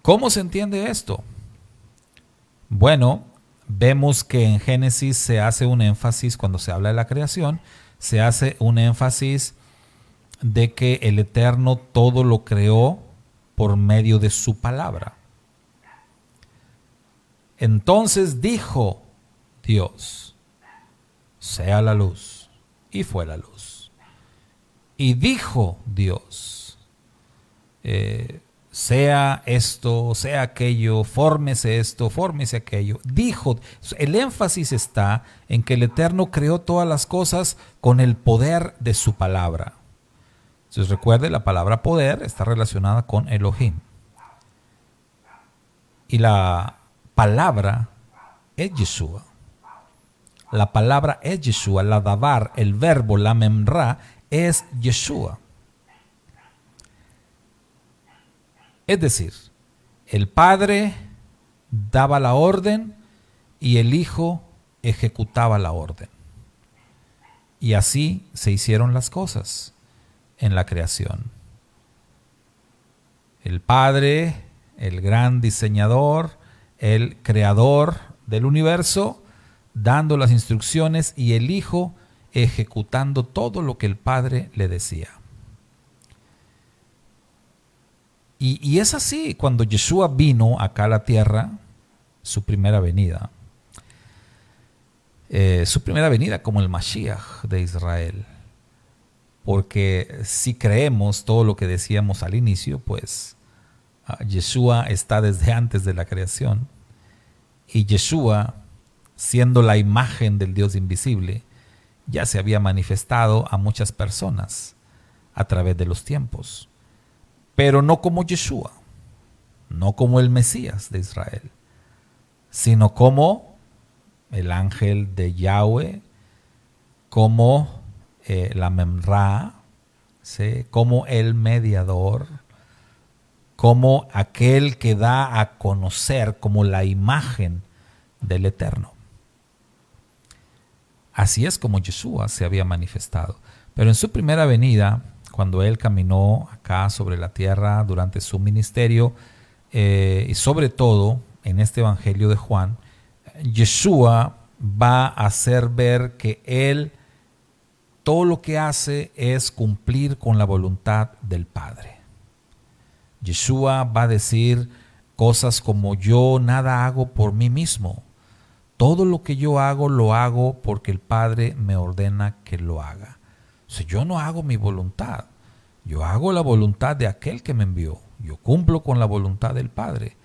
¿cómo se entiende esto? Bueno, vemos que en Génesis se hace un énfasis, cuando se habla de la creación, se hace un énfasis de que el Eterno todo lo creó por medio de su palabra. Entonces dijo Dios, sea la luz, y fue la luz. Y dijo Dios, sea esto, sea aquello, fórmese esto, fórmese aquello. Dijo, el énfasis está en que el Eterno creó todas las cosas con el poder de su palabra. Entonces recuerde, la palabra poder está relacionada con Elohim. Y la palabra es Yeshua. La palabra es Yeshua, la davar, el verbo, la memra, es Yeshua. Es decir, el Padre daba la orden y el Hijo ejecutaba la orden. Y así se hicieron las cosas en la creación. El Padre, el gran diseñador, el creador del universo, dando las instrucciones, y el Hijo ejecutando todo lo que el Padre le decía. Y es así cuando Yeshua vino acá a la tierra, su primera venida como el Mashiach de Israel. Porque si creemos todo lo que decíamos al inicio, pues Yeshua está desde antes de la creación. Y Yeshua, siendo la imagen del Dios invisible, ya se había manifestado a muchas personas a través de los tiempos. Pero no como Yeshua, no como el Mesías de Israel, sino como el ángel de Yahweh, como la Memra, ¿sí? Como el mediador, como aquel que da a conocer, como la imagen del Eterno. Así es como Yeshua se había manifestado. Pero en su primera venida, cuando Él caminó acá sobre la tierra durante su ministerio, y sobre todo en este Evangelio de Juan, Yeshua va a hacer ver que Él todo lo que hace es cumplir con la voluntad del Padre. Yeshua va a decir cosas como: yo nada hago por mí mismo. Todo lo que yo hago lo hago porque el Padre me ordena que lo haga. O sea, yo no hago mi voluntad, yo hago la voluntad de aquel que me envió. Yo cumplo con la voluntad del Padre.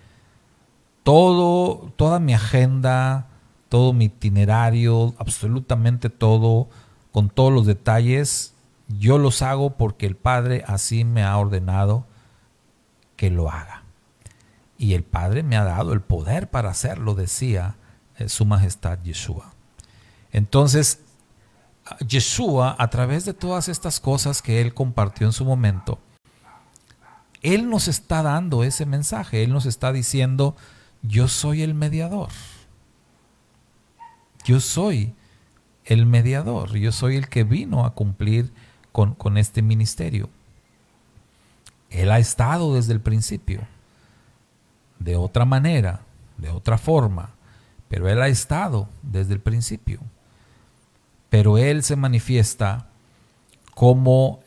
Toda mi agenda, todo mi itinerario, absolutamente todo, con todos los detalles, yo los hago porque el Padre así me ha ordenado que lo haga. Y el Padre me ha dado el poder para hacerlo, decía su majestad Yeshua. Entonces, Yeshua, a través de todas estas cosas que Él compartió en su momento, Él nos está dando ese mensaje. Él nos está diciendo: yo soy el mediador. Yo soy el mediador. Yo soy el que vino a cumplir con este ministerio. Él ha estado desde el principio, de otra manera, de otra forma, pero Él ha estado desde el principio. Pero Él se manifiesta como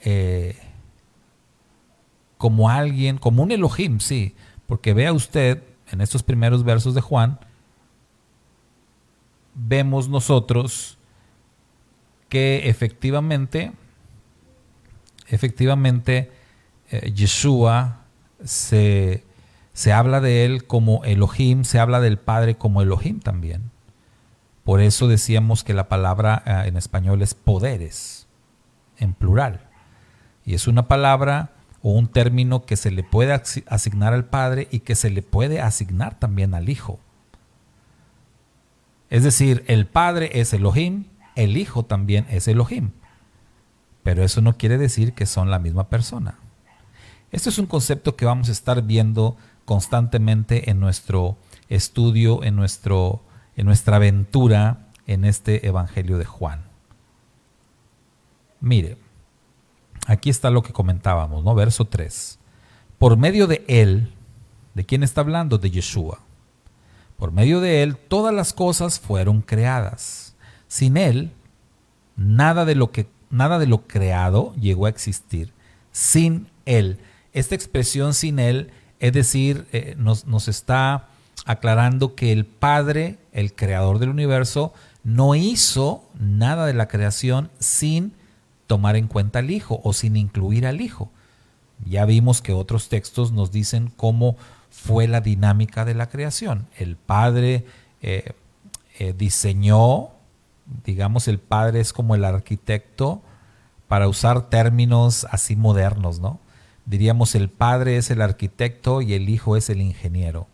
alguien, como un Elohim, sí, porque vea usted en estos primeros versos de Juan, vemos nosotros que efectivamente Yeshua se habla de él como Elohim, se habla del Padre como Elohim también. Por eso decíamos que la palabra en español es poderes, en plural. Y es una palabra o un término que se le puede asignar al Padre y que se le puede asignar también al Hijo. Es decir, el Padre es Elohim, el Hijo también es Elohim. Pero eso no quiere decir que son la misma persona. Este es un concepto que vamos a estar viendo constantemente en nuestro estudio, en nuestra aventura en este Evangelio de Juan. Mire, aquí está lo que comentábamos, ¿no? Verso 3. Por medio de él, ¿de quién está hablando? De Yeshua. Por medio de él, todas las cosas fueron creadas. Sin él, nada de lo creado llegó a existir. Sin él. Esta expresión sin él, es decir, nos está aclarando que el Padre, el creador del universo, no hizo nada de la creación sin tomar en cuenta al Hijo o sin incluir al Hijo. Ya vimos que otros textos nos dicen cómo fue la dinámica de la creación. El Padre diseñó, digamos, el Padre es como el arquitecto, para usar términos así modernos, ¿no? Diríamos el Padre es el arquitecto y el Hijo es el ingeniero,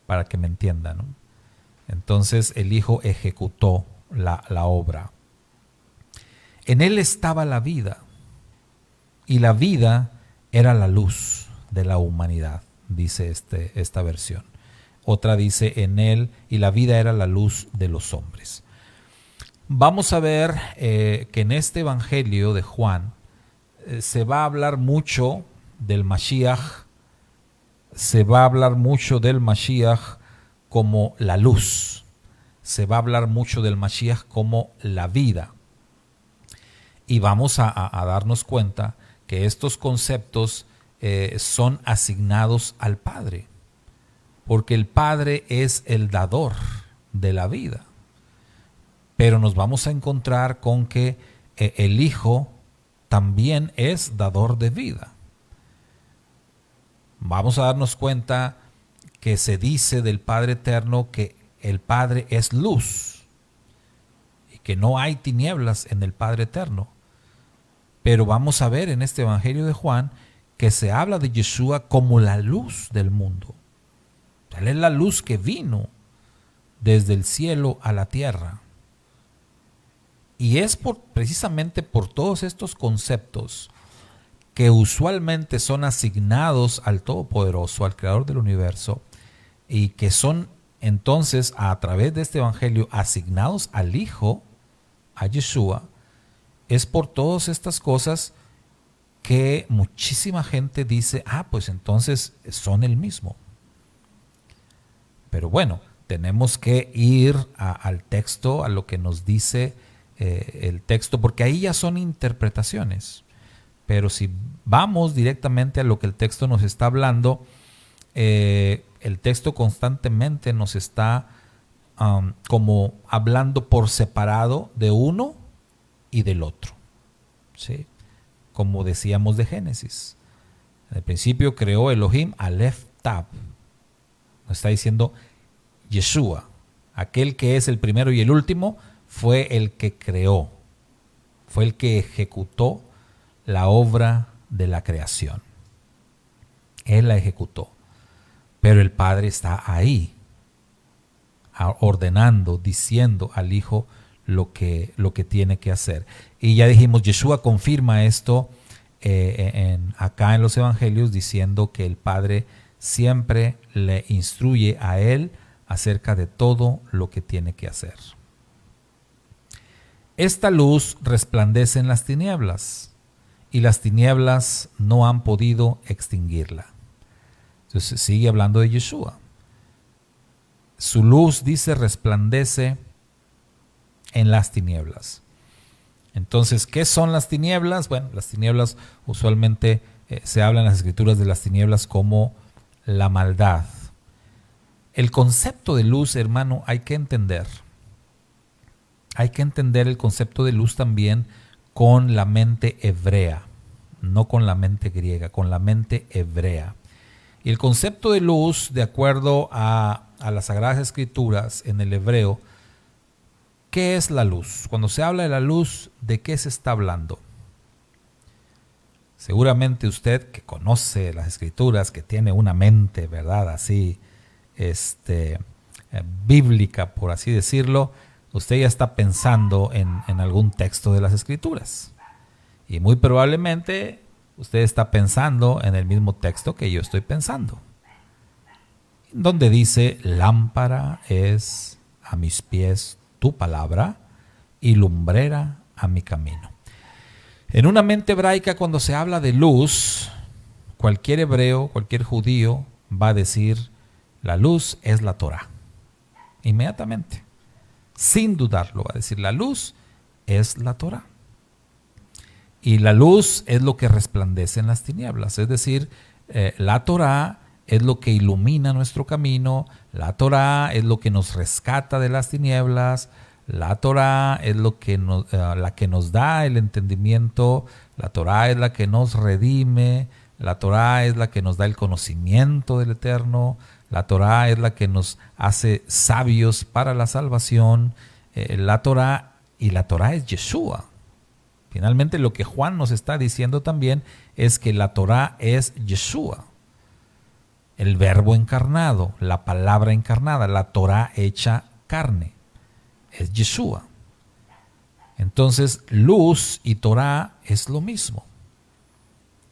para que me entiendan, ¿no? Entonces el Hijo ejecutó la obra. En él estaba la vida, y la vida era la luz de la humanidad, dice esta versión. Otra dice en él, y la vida era la luz de los hombres. Vamos a ver que en este Evangelio de Juan se va a hablar mucho del Mashiach, se va a hablar mucho del Mashiach como la luz, se va a hablar mucho del Mashiach como la vida. Y vamos a darnos cuenta que estos conceptos son asignados al Padre, porque el Padre es el dador de la vida. Pero nos vamos a encontrar con que el Hijo también es dador de vida. Vamos a darnos cuenta que se dice del Padre Eterno que el Padre es luz y que no hay tinieblas en el Padre Eterno. Pero vamos a ver en este Evangelio de Juan que se habla de Yeshua como la luz del mundo. Él es la luz que vino desde el cielo a la tierra. Y es precisamente por todos estos conceptos que usualmente son asignados al Todopoderoso, al Creador del universo, y que son entonces a través de este Evangelio asignados al Hijo, a Yeshua. Es por todas estas cosas que muchísima gente dice, pues entonces son el mismo. Pero bueno, tenemos que ir al texto, a lo que nos dice el texto, porque ahí ya son interpretaciones. Pero si vamos directamente a lo que el texto nos está hablando, el texto constantemente nos está como hablando por separado de uno y del otro, ¿sí? Como decíamos de Génesis. En el principio creó Elohim Aleph Tab. Nos está diciendo Yeshua, aquel que es el primero y el último, fue el que creó, fue el que ejecutó la obra de la creación. Él la ejecutó. Pero el Padre está ahí, ordenando, diciendo al Hijo lo que tiene que hacer. Y ya dijimos, Yeshua confirma esto acá en los Evangelios, diciendo que el Padre siempre le instruye a Él acerca de todo lo que tiene que hacer. Esta luz resplandece en las tinieblas, y las tinieblas no han podido extinguirla. Entonces sigue hablando de Yeshua. Su luz, dice, resplandece en las tinieblas. Entonces, ¿qué son las tinieblas? Bueno, las tinieblas usualmente se habla en las escrituras de las tinieblas como la maldad. El concepto de luz, hermano, hay que entender hay que entender el concepto de luz también con la mente hebrea, no con la mente griega, con la mente hebrea. Y el concepto de luz, de acuerdo a las Sagradas Escrituras en el hebreo, ¿qué es la luz? Cuando se habla de la luz, ¿de qué se está hablando? Seguramente usted que conoce las Escrituras, que tiene una mente, ¿verdad? Así, bíblica, por así decirlo, usted ya está pensando en algún texto de las Escrituras. Y muy probablemente usted está pensando en el mismo texto que yo estoy pensando, donde dice: lámpara es a mis pies tu palabra y lumbrera a mi camino. En una mente hebraica, cuando se habla de luz, cualquier hebreo, cualquier judío va a decir: la luz es la Torah. Inmediatamente, sin dudarlo, va a decir: la luz es la Torah. Y la luz es lo que resplandece en las tinieblas, es decir, la Torah es lo que ilumina nuestro camino, la Torah es lo que nos rescata de las tinieblas, la Torah es la que nos da el entendimiento, la Torah es la que nos redime, la Torah es la que nos da el conocimiento del Eterno, la Torah es la que nos hace sabios para la salvación, la Torah es Yeshua. Finalmente, lo que Juan nos está diciendo también es que la Torah es Yeshua, el verbo encarnado, la palabra encarnada, la Torah hecha carne, es Yeshua. Entonces, luz y Torah es lo mismo.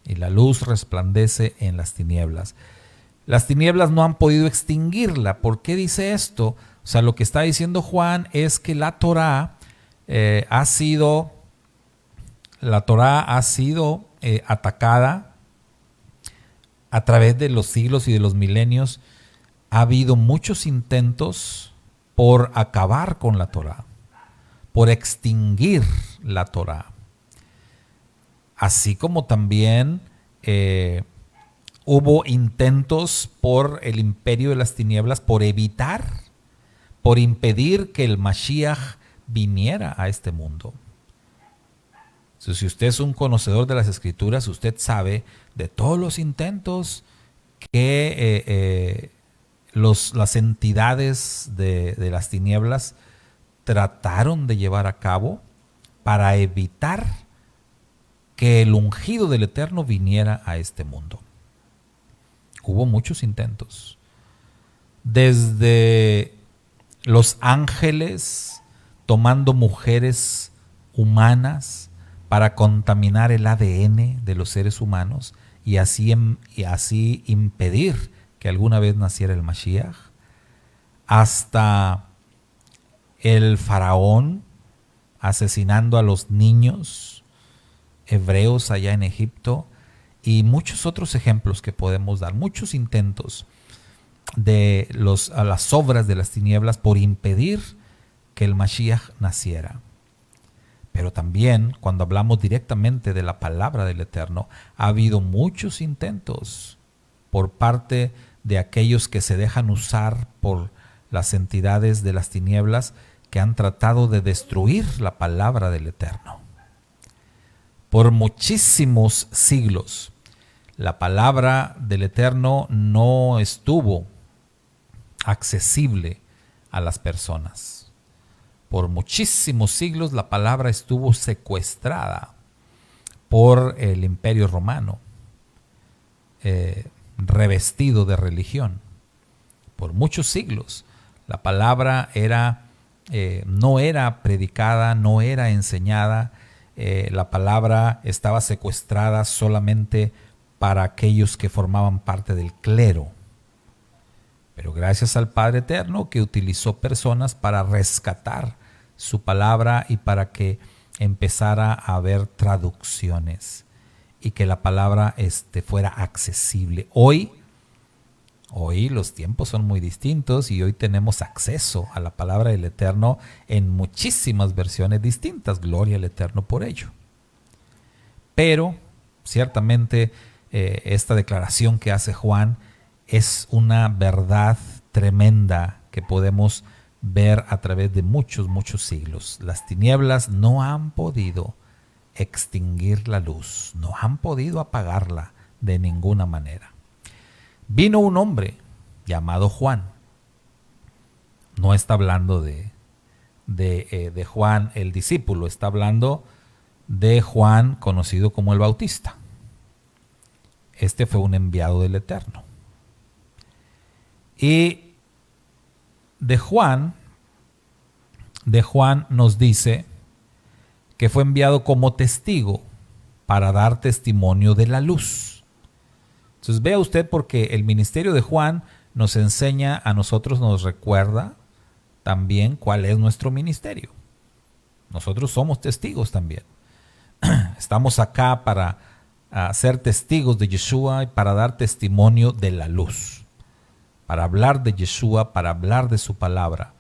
Y la luz resplandece en las tinieblas. Las tinieblas no han podido extinguirla. ¿Por qué dice esto? O sea, lo que está diciendo Juan es que la Torah ha sido atacada a través de los siglos y de los milenios. Ha habido muchos intentos por acabar con la Torah, por extinguir la Torah. Así como también hubo intentos por el imperio de las tinieblas por impedir que el Mashiach viniera a este mundo. Si usted es un conocedor de las Escrituras, usted sabe de todos los intentos que las entidades de las tinieblas trataron de llevar a cabo para evitar que el ungido del Eterno viniera a este mundo. Hubo muchos intentos. Desde los ángeles tomando mujeres humanas para contaminar el ADN de los seres humanos y así impedir que alguna vez naciera el Mashiach, hasta el faraón asesinando a los niños hebreos allá en Egipto, y muchos otros ejemplos que podemos dar, muchos intentos a las obras de las tinieblas por impedir que el Mashiach naciera. Pero también, cuando hablamos directamente de la palabra del Eterno, ha habido muchos intentos por parte de aquellos que se dejan usar por las entidades de las tinieblas, que han tratado de destruir la palabra del Eterno. Por muchísimos siglos, la palabra del Eterno no estuvo accesible a las personas. Por muchísimos siglos la palabra estuvo secuestrada por el Imperio Romano, revestido de religión. Por muchos siglos la palabra no era predicada, no era enseñada. La palabra estaba secuestrada solamente para aquellos que formaban parte del clero. Pero gracias al Padre Eterno, que utilizó personas para rescatar su palabra y para que empezara a haber traducciones y que la palabra fuera accesible. Hoy los tiempos son muy distintos y hoy tenemos acceso a la palabra del Eterno en muchísimas versiones distintas. Gloria al Eterno por ello. Pero ciertamente esta declaración que hace Juan es una verdad tremenda que podemos ver a través de muchos, muchos siglos. Las tinieblas no han podido extinguir la luz, no han podido apagarla de ninguna manera. Vino un hombre llamado Juan. No está hablando de Juan el discípulo, está hablando de Juan conocido como el Bautista. Este fue un enviado del Eterno. Y de Juan nos dice que fue enviado como testigo para dar testimonio de la luz. Entonces vea usted, porque el ministerio de Juan nos enseña a nosotros, nos recuerda también cuál es nuestro ministerio. Nosotros somos testigos también. Estamos acá para ser testigos de Yeshua y para dar testimonio de la luz. Para hablar de Yeshua, para hablar de su palabra.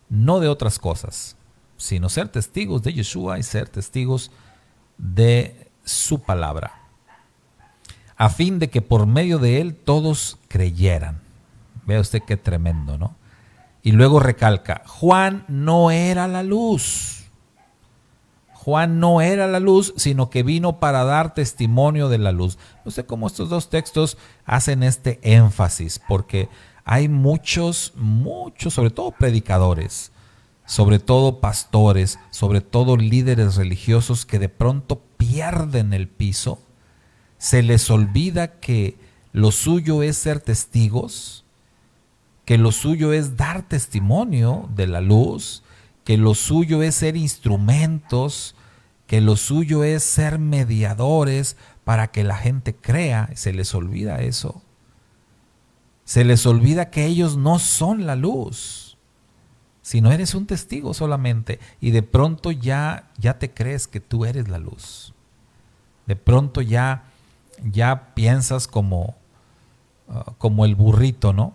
No de otras cosas, sino ser testigos de Yeshua y ser testigos de su palabra. A fin de que por medio de él todos creyeran. Vea usted qué tremendo, ¿no? Y luego recalca, Juan no era la luz. Juan no era la luz, sino que vino para dar testimonio de la luz. No sé cómo estos dos textos hacen este énfasis, porque hay muchos, sobre todo predicadores, sobre todo pastores, sobre todo líderes religiosos que de pronto pierden el piso. Se les olvida que lo suyo es ser testigos, que lo suyo es dar testimonio de la luz, que lo suyo es ser instrumentos, que lo suyo es ser mediadores para que la gente crea. Se les olvida eso. Se les olvida que ellos no son la luz, sino eres un testigo solamente. Y de pronto ya te crees que tú eres la luz. De pronto ya piensas como el burrito, ¿no?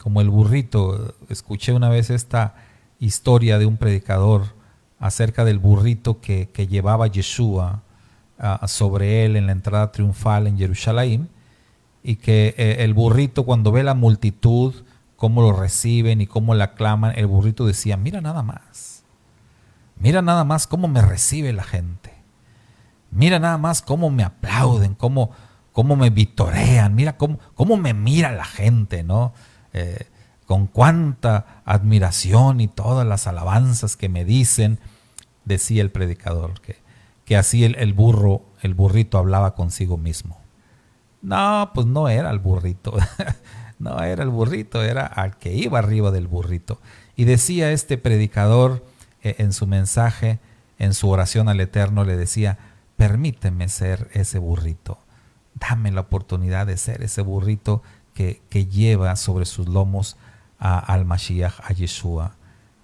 Como el burrito. Escuché una vez esta historia de un predicador acerca del burrito que llevaba Yeshua sobre él en la entrada triunfal en Jerusalén, y que el burrito, cuando ve la multitud, cómo lo reciben y cómo la aclaman, el burrito decía, mira nada más cómo me recibe la gente, mira nada más cómo me aplauden, cómo me vitorean, mira cómo me mira la gente, ¿no? Con cuánta admiración y todas las alabanzas que me dicen, decía el predicador, que así el burrito hablaba consigo mismo. No, pues no era el burrito, no era el burrito, era al que iba arriba del burrito. Y decía este predicador en su mensaje, en su oración al Eterno, le decía, permíteme ser ese burrito, dame la oportunidad de ser ese burrito que lleva sobre sus lomos al Mashiach, a Yeshua,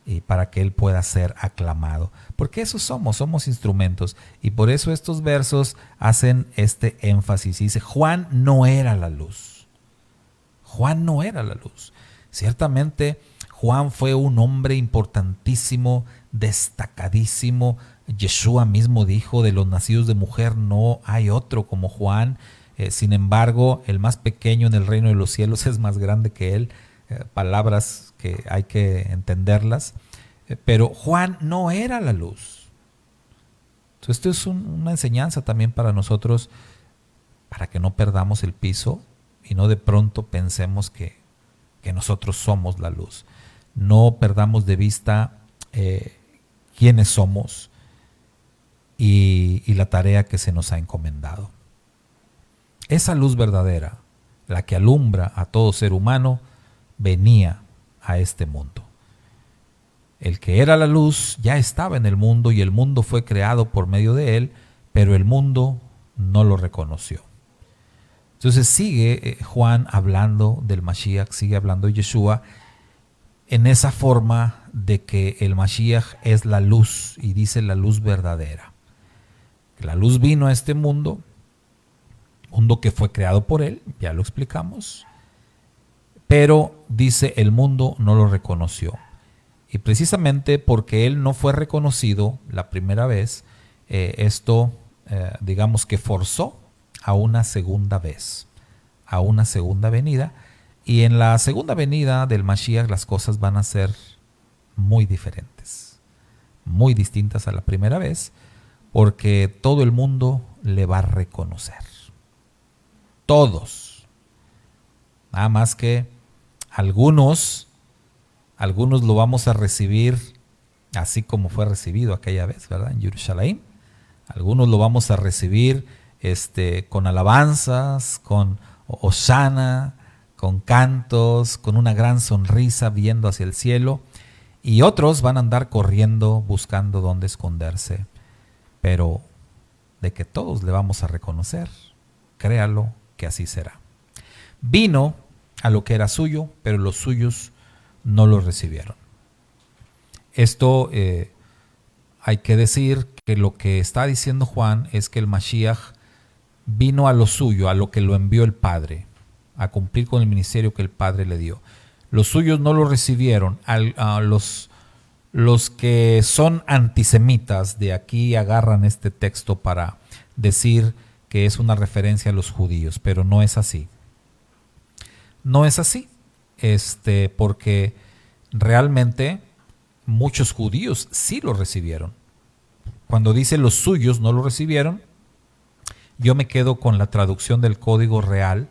y para que él pueda ser aclamado. Porque eso somos instrumentos. Y por eso estos versos hacen este énfasis. Y dice, Juan no era la luz. Juan no era la luz. Ciertamente Juan fue un hombre importantísimo, destacadísimo. Yeshua mismo dijo, de los nacidos de mujer no hay otro como Juan. Sin embargo, el más pequeño en el reino de los cielos es más grande que él. Palabras que hay que entenderlas. Pero Juan no era la luz. Entonces, esto es una enseñanza también para nosotros, para que no perdamos el piso y no de pronto pensemos que nosotros somos la luz. No perdamos de vista quiénes somos y la tarea que se nos ha encomendado. Esa luz verdadera, la que alumbra a todo ser humano, venía a este mundo. El que era la luz ya estaba en el mundo y el mundo fue creado por medio de él, pero el mundo no lo reconoció. Entonces sigue Juan hablando del Mashiach, sigue hablando de Yeshua en esa forma de que el Mashiach es la luz, y dice la luz verdadera. La luz vino a este mundo que fue creado por él, ya lo explicamos, pero dice el mundo no lo reconoció. Y precisamente porque él no fue reconocido la primera vez, digamos que forzó a una segunda vez, a una segunda venida, Y en la segunda venida del Mashiach las cosas van a ser muy diferentes, muy distintas a la primera vez, porque todo el mundo le va a reconocer. Todos. Nada más que algunos lo vamos a recibir así como fue recibido aquella vez, ¿verdad? En Jerusalén. Algunos lo vamos a recibir con alabanzas, con hosana, con cantos, con una gran sonrisa viendo hacia el cielo. Y otros van a andar corriendo buscando dónde esconderse. Pero de que todos le vamos a reconocer, créalo que así será. Vino a lo que era suyo, pero los suyos no lo recibieron. Esto hay que decir que lo que está diciendo Juan es que el Mashiach vino a lo suyo, a lo que lo envió el Padre, a cumplir con el ministerio que el Padre le dio. Los suyos no lo recibieron. A los que son antisemitas de aquí agarran este texto para decir que es una referencia a los judíos, pero no es así. No es así, porque realmente muchos judíos sí lo recibieron. Cuando dice los suyos no lo recibieron, yo me quedo con la traducción del Código Real,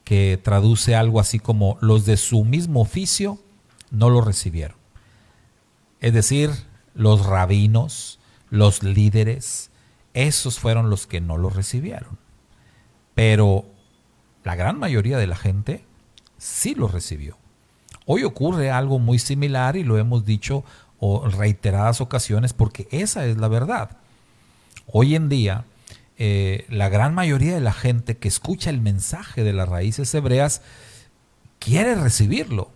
que traduce algo así como los de su mismo oficio no lo recibieron. Es decir, los rabinos, los líderes, esos fueron los que no lo recibieron. Pero la gran mayoría de la gente sí lo recibió. Hoy ocurre algo muy similar y lo hemos dicho en reiteradas ocasiones porque esa es la verdad. Hoy en día, la gran mayoría de la gente que escucha el mensaje de las raíces hebreas quiere recibirlo,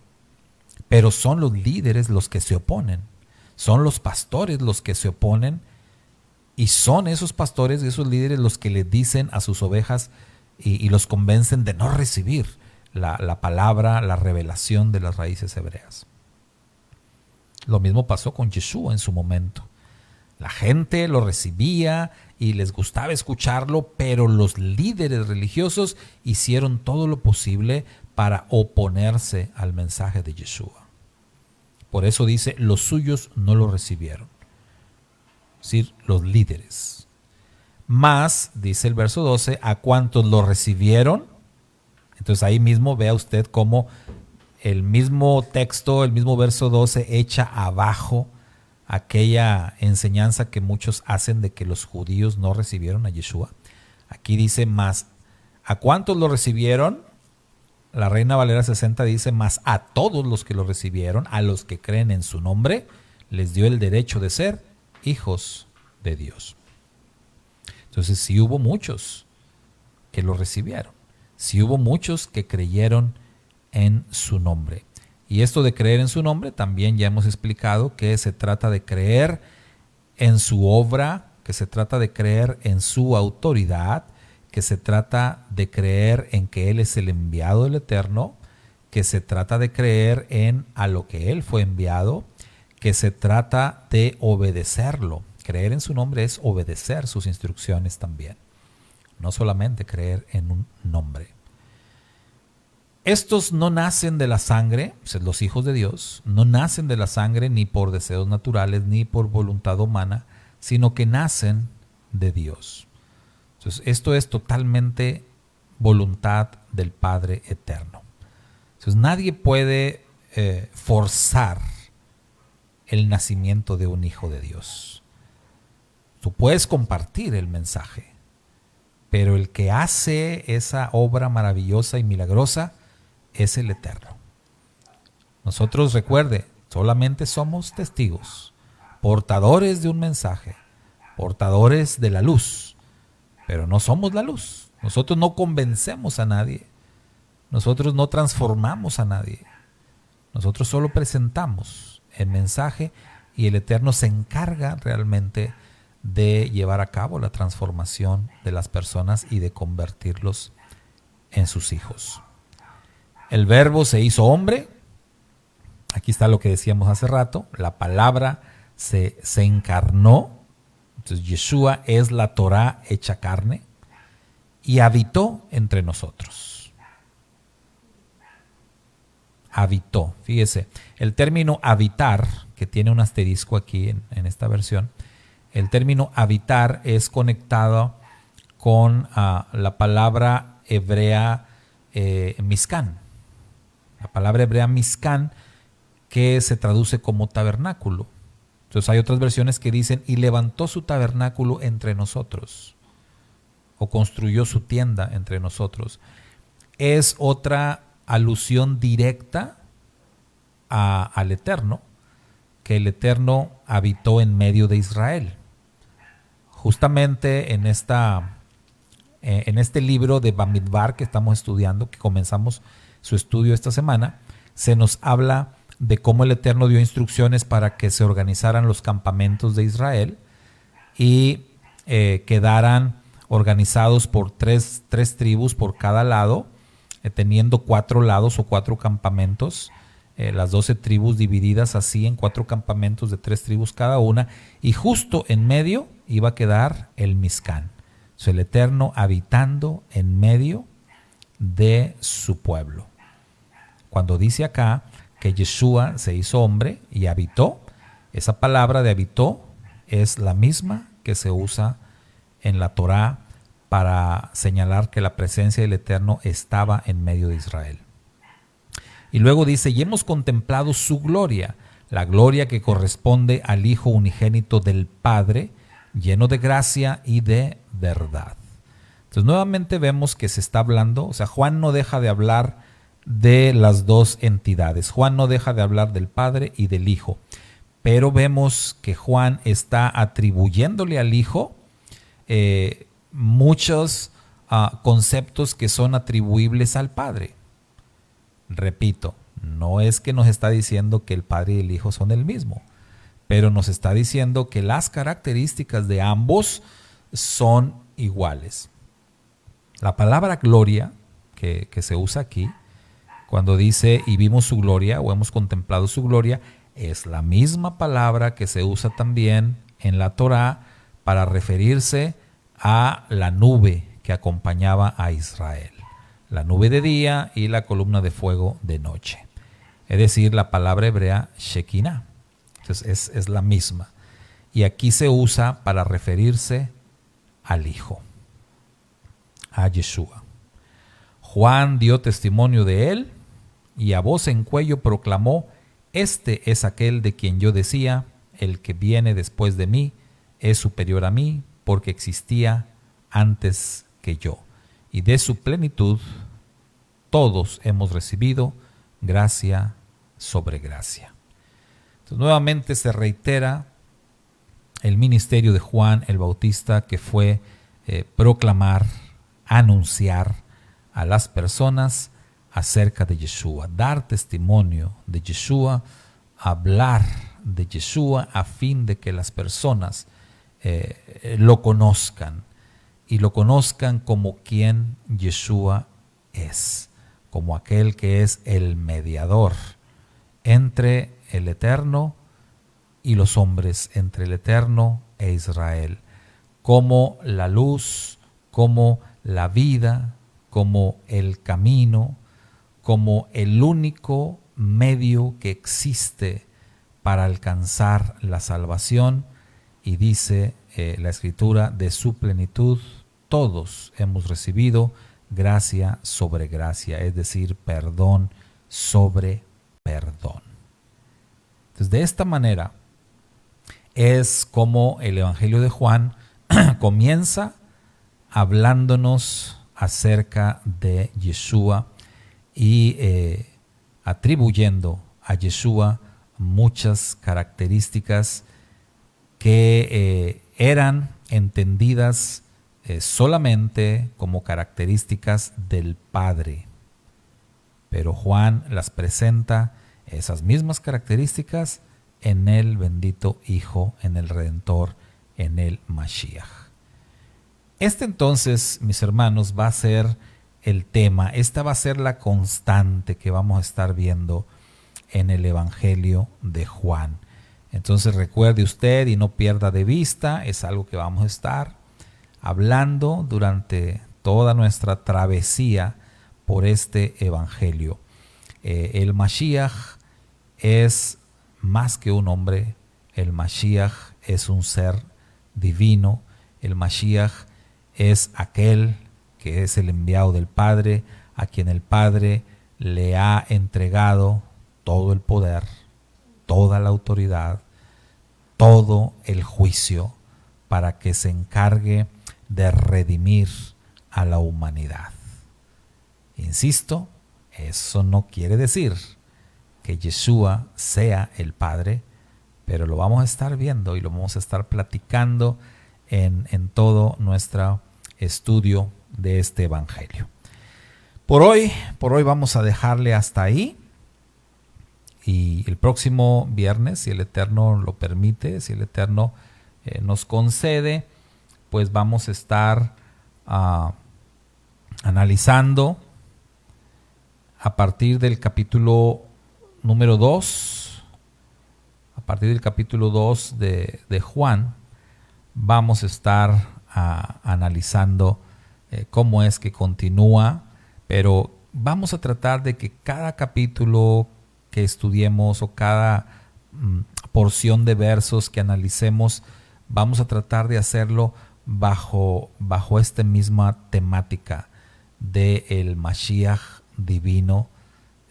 pero son los líderes los que se oponen, son los pastores los que se oponen y son esos pastores y esos líderes los que le dicen a sus ovejas y los convencen de no recibir la palabra, la revelación de las raíces hebreas. Lo mismo pasó con Yeshua en su momento. La gente lo recibía y les gustaba escucharlo, pero los líderes religiosos hicieron todo lo posible para oponerse al mensaje de Yeshua. Por eso dice, los suyos no lo recibieron. Es decir, los líderes. Más, dice el verso 12, a cuantos lo recibieron. Entonces ahí mismo vea usted cómo el mismo texto, el mismo verso 12 echa abajo aquella enseñanza que muchos hacen de que los judíos no recibieron a Yeshua. Aquí dice más, ¿a cuántos lo recibieron? La Reina Valera 60 dice, más a todos los que lo recibieron, a los que creen en su nombre, les dio el derecho de ser hijos de Dios. Entonces sí hubo muchos que lo recibieron, sí hubo muchos que creyeron en su nombre. Y esto de creer en su nombre también ya hemos explicado que se trata de creer en su obra, que se trata de creer en su autoridad, que se trata de creer en que Él es el enviado del Eterno, que se trata de creer en a lo que Él fue enviado, que se trata de obedecerlo. Creer en su nombre es obedecer sus instrucciones también, no solamente creer en un nombre. Estos no nacen de la sangre, los hijos de Dios, no nacen de la sangre ni por deseos naturales ni por voluntad humana, sino que nacen de Dios. Entonces, esto es totalmente voluntad del Padre Eterno. Entonces, nadie puede forzar el nacimiento de un hijo de Dios. Tú puedes compartir el mensaje, pero el que hace esa obra maravillosa y milagrosa es el Eterno. Nosotros, recuerde, solamente somos testigos, portadores de un mensaje, portadores de la luz, pero no somos la luz. Nosotros no convencemos a nadie, nosotros no transformamos a nadie, nosotros solo presentamos el mensaje y el Eterno se encarga realmente de llevar a cabo la transformación de las personas y de convertirlos en sus hijos. El verbo se hizo hombre. Aquí está lo que decíamos hace rato. La palabra se encarnó. Entonces Yeshua es la Torá hecha carne y habitó entre nosotros. habitó. Fíjese, el término habitar, que tiene un asterisco aquí en esta versión, el término habitar es conectado con la palabra hebrea Mizcán. La palabra hebrea Mizcán, que se traduce como tabernáculo. Entonces hay otras versiones que dicen, y levantó su tabernáculo entre nosotros, o construyó su tienda entre nosotros. Es otra alusión directa al Eterno, que el Eterno habitó en medio de Israel. Justamente en este libro de Bamidbar que estamos estudiando, que comenzamos su estudio esta semana, se nos habla de cómo el Eterno dio instrucciones para que se organizaran los campamentos de Israel y quedaran organizados por tres tribus por cada lado, teniendo 4 lados o 4 campamentos, las 12 tribus divididas así en 4 campamentos de 3 tribus cada una, y justo en medio iba a quedar el Mizcán. O sea, el Eterno habitando en medio de su pueblo. Cuando dice acá que Yeshua se hizo hombre y habitó, esa palabra de habitó es la misma que se usa en la Torá para señalar que la presencia del Eterno estaba en medio de Israel. Y luego dice, y hemos contemplado su gloria, la gloria que corresponde al Hijo unigénito del Padre, lleno de gracia y de verdad. Entonces nuevamente vemos que se está hablando, o sea, Juan no deja de hablar de las dos entidades. Juan no deja de hablar del Padre y del Hijo, pero vemos que Juan está atribuyéndole al Hijo muchos conceptos que son atribuibles al Padre. Repito, no es que nos está diciendo que el Padre y el Hijo son el mismo, pero nos está diciendo que las características de ambos son iguales. La palabra gloria que se usa aquí, cuando dice y vimos su gloria o hemos contemplado su gloria, es la misma palabra que se usa también en la Torá para referirse a la nube que acompañaba a Israel. La nube de día y la columna de fuego de noche. Es decir, la palabra hebrea Shekinah. Entonces es la misma. Y aquí se usa para referirse al Hijo, a Yeshua. Juan dio testimonio de él y a voz en cuello proclamó: este es aquel de quien yo decía, el que viene después de mí es superior a mí, porque existía antes que yo. Y de su plenitud todos hemos recibido gracia sobre gracia. Entonces, nuevamente se reitera el ministerio de Juan el Bautista, que fue proclamar, anunciar a las personas acerca de Yeshua, dar testimonio de Yeshua, hablar de Yeshua a fin de que las personas lo conozcan y lo conozcan como quien Yeshua es, como aquel que es el mediador entre el Eterno y los hombres, entre el Eterno e Israel, como la luz, como la vida, como el camino, como el único medio que existe para alcanzar la salvación. Y dice la Escritura, de su plenitud todos hemos recibido gracia sobre gracia, es decir, perdón sobre perdón. Entonces, de esta manera es como el Evangelio de Juan comienza hablándonos acerca de Yeshua y atribuyendo a Yeshua muchas características que eran entendidas solamente como características del Padre. Pero Juan las presenta, esas mismas características, en el bendito Hijo, en el Redentor, en el Mashiach. Este entonces, mis hermanos, va a ser el tema, esta va a ser la constante que vamos a estar viendo en el Evangelio de Juan. Entonces recuerde usted y no pierda de vista, es algo que vamos a estar hablando durante toda nuestra travesía por este Evangelio. El Mashiach es más que un hombre, el Mashiach es un ser divino, el Mashiach es aquel que es el enviado del Padre, a quien el Padre le ha entregado todo el poder, toda la autoridad, todo el juicio, para que se encargue de redimir a la humanidad. Insisto, eso no quiere decir que Yeshua sea el Padre, pero lo vamos a estar viendo y lo vamos a estar platicando en todo nuestro estudio de este Evangelio. Por hoy vamos a dejarle hasta ahí. Y el próximo viernes, si el Eterno lo permite, si el Eterno nos concede, pues vamos a estar analizando a partir del capítulo número 2, a partir del capítulo 2 de Juan, vamos a estar analizando cómo es que continúa, pero vamos a tratar de que cada capítulo que estudiemos o cada porción de versos que analicemos, vamos a tratar de hacerlo bajo esta misma temática del Mashiach divino,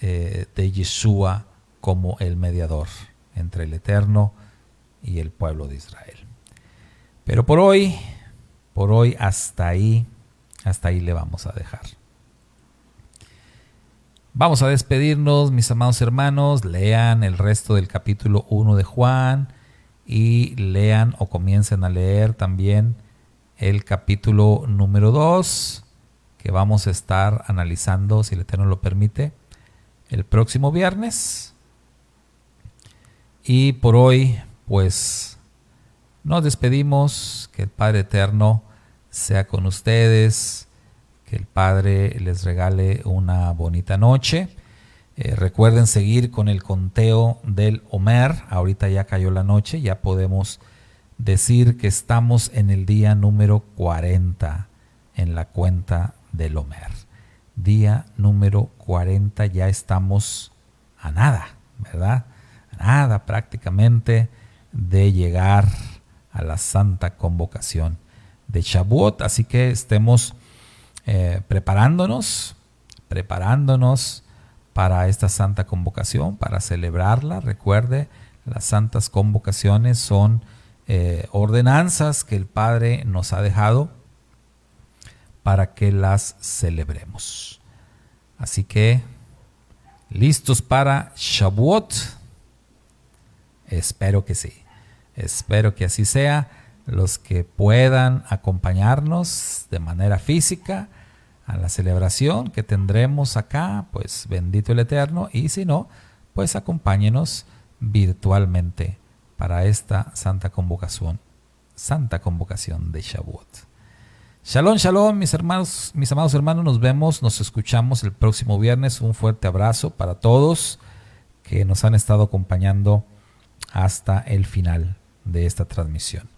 de Yeshua como el mediador entre el Eterno y el pueblo de Israel. Pero por hoy hasta ahí le vamos a dejar. Vamos a despedirnos, mis amados hermanos. Lean el resto del capítulo 1 de Juan y lean o comiencen a leer también el capítulo número 2, que vamos a estar analizando, si el Eterno lo permite, el próximo viernes. Y por hoy, pues, nos despedimos. Que el Padre Eterno sea con ustedes. Que el Padre les regale una bonita noche. Recuerden seguir con el conteo del Omer. Ahorita ya cayó la noche, ya podemos decir que estamos en el día número 40 en la cuenta del Omer. Día número 40, ya estamos a nada, ¿verdad? A nada prácticamente de llegar a la santa convocación de Shavuot. Así que estemos preparándonos para esta santa convocación, para celebrarla. Recuerde, las santas convocaciones son ordenanzas que el Padre nos ha dejado para que las celebremos. Así que, ¿listos para Shavuot? Espero que sí. Espero que así sea. Los que puedan acompañarnos de manera física a la celebración que tendremos acá, pues bendito el Eterno. Y si no, pues acompáñenos virtualmente para esta santa convocación de Shavuot. Shalom, shalom, mis amados hermanos. Nos vemos, nos escuchamos el próximo viernes. Un fuerte abrazo para todos que nos han estado acompañando hasta el final de esta transmisión.